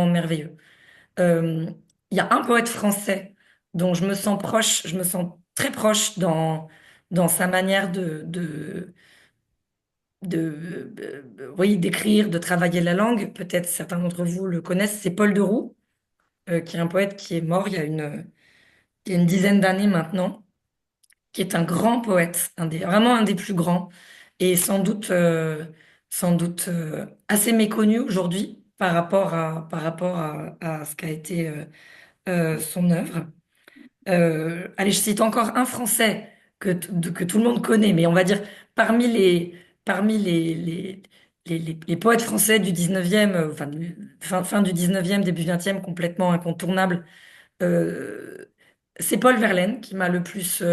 merveilleux. Euh, il y a un poète français dont je me sens proche, je me sens très proche dans sa manière oui, d'écrire, de travailler la langue. Peut-être certains d'entre vous le connaissent, c'est Paul de Roux, qui est un poète qui est mort il y a une dizaine d'années maintenant, qui est un grand poète, vraiment un des plus grands, et sans doute assez méconnu aujourd'hui par rapport à ce qu'a été son œuvre. Allez, je cite encore un Français que tout le monde connaît, mais on va dire parmi parmi les poètes français du 19e, enfin, fin du 19e, début 20e, complètement incontournable, euh, c'est Paul Verlaine qui m'a le plus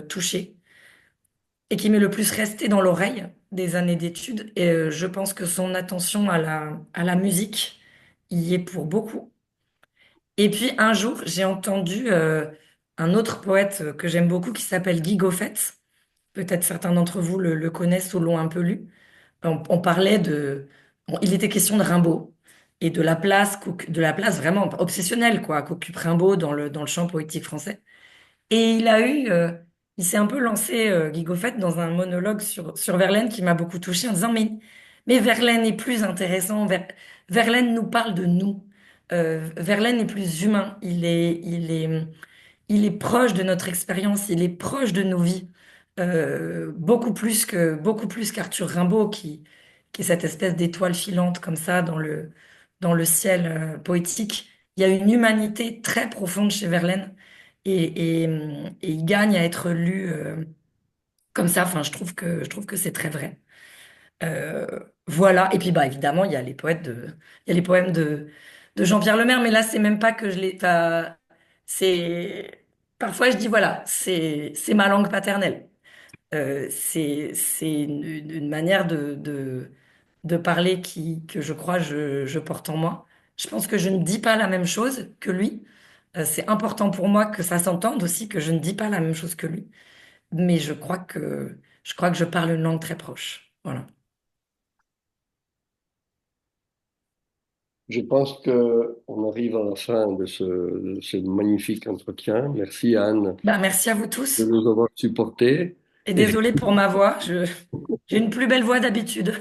touché et qui m'est le plus resté dans l'oreille des années d'études. Et je pense que son attention à la musique y est pour beaucoup. Et puis un jour, j'ai entendu un autre poète que j'aime beaucoup qui s'appelle Guy Goffet. Peut-être certains d'entre vous le connaissent ou l'ont un peu lu. On parlait il était question de Rimbaud et de la place vraiment obsessionnelle quoi, qu'occupe Rimbaud dans le champ poétique français. Et il s'est un peu lancé, Guy Goffet, dans un monologue sur Verlaine qui m'a beaucoup touchée en disant, mais Verlaine est plus intéressant. Verlaine nous parle de nous. Verlaine est plus humain. Il est proche de notre expérience. Il est proche de nos vies. Beaucoup plus qu'Arthur Rimbaud, qui est cette espèce d'étoile filante comme ça dans le ciel, poétique. Il y a une humanité très profonde chez Verlaine. et il gagne à être lu comme ça. Enfin, je trouve que c'est très vrai. Euh, voilà. Et puis, bah, évidemment, il y a les poèmes de Jean-Pierre Lemaire, mais là, c'est même pas que je les, enfin, c'est, parfois, je dis, voilà, c'est ma langue paternelle. C'est une manière de parler que je crois je porte en moi. Je pense que je ne dis pas la même chose que lui. C'est important pour moi que ça s'entende aussi, que je ne dis pas la même chose que lui. Mais je crois que je parle une langue très proche. Voilà. Je pense qu'on arrive à la fin de ce magnifique entretien. Merci Anne Bah, merci à vous de tous. nous avoir supportés. Et Et désolée pour ma voix. J'ai une plus belle voix d'habitude.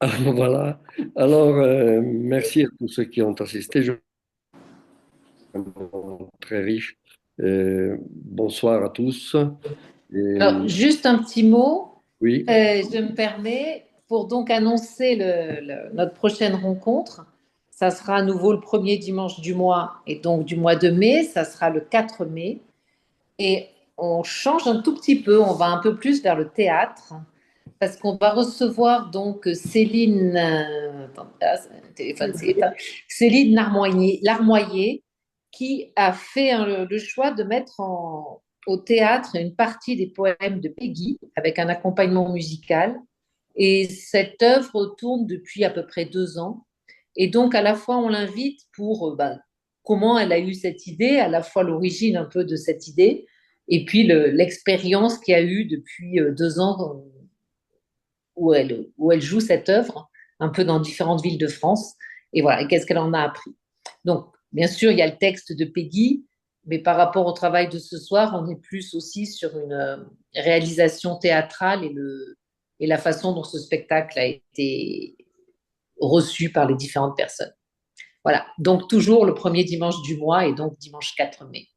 voilà. Alors, merci à tous ceux qui ont assisté. Je très riche. Bonsoir à tous. Et, Alors, juste un petit mot, oui, je me permets, pour donc annoncer notre prochaine rencontre. Ça sera à nouveau le premier dimanche du mois, et donc du mois de mai, ça sera le 4 mai. Et on change un tout petit peu, on va un peu plus vers le théâtre, parce qu'on va recevoir donc Céline, attends, le téléphone s'est éteint. Céline Larmoyer, qui a fait le choix de mettre au théâtre une partie des poèmes de Peggy avec un accompagnement musical. Et cette œuvre tourne depuis à peu près 2 ans. Et donc, à la fois, on l'invite pour comment elle a eu cette idée, à la fois l'origine un peu de cette idée, et puis l'expérience qu'il y a eu depuis 2 ans où elle joue cette œuvre, un peu dans différentes villes de France. Et voilà, et qu'est-ce qu'elle en a appris. Donc, bien sûr, il y a le texte de Peggy, mais par rapport au travail de ce soir, on est plus aussi sur une réalisation théâtrale et la façon dont ce spectacle a été reçu par les différentes personnes. Voilà, donc toujours le premier dimanche du mois et donc dimanche 4 mai.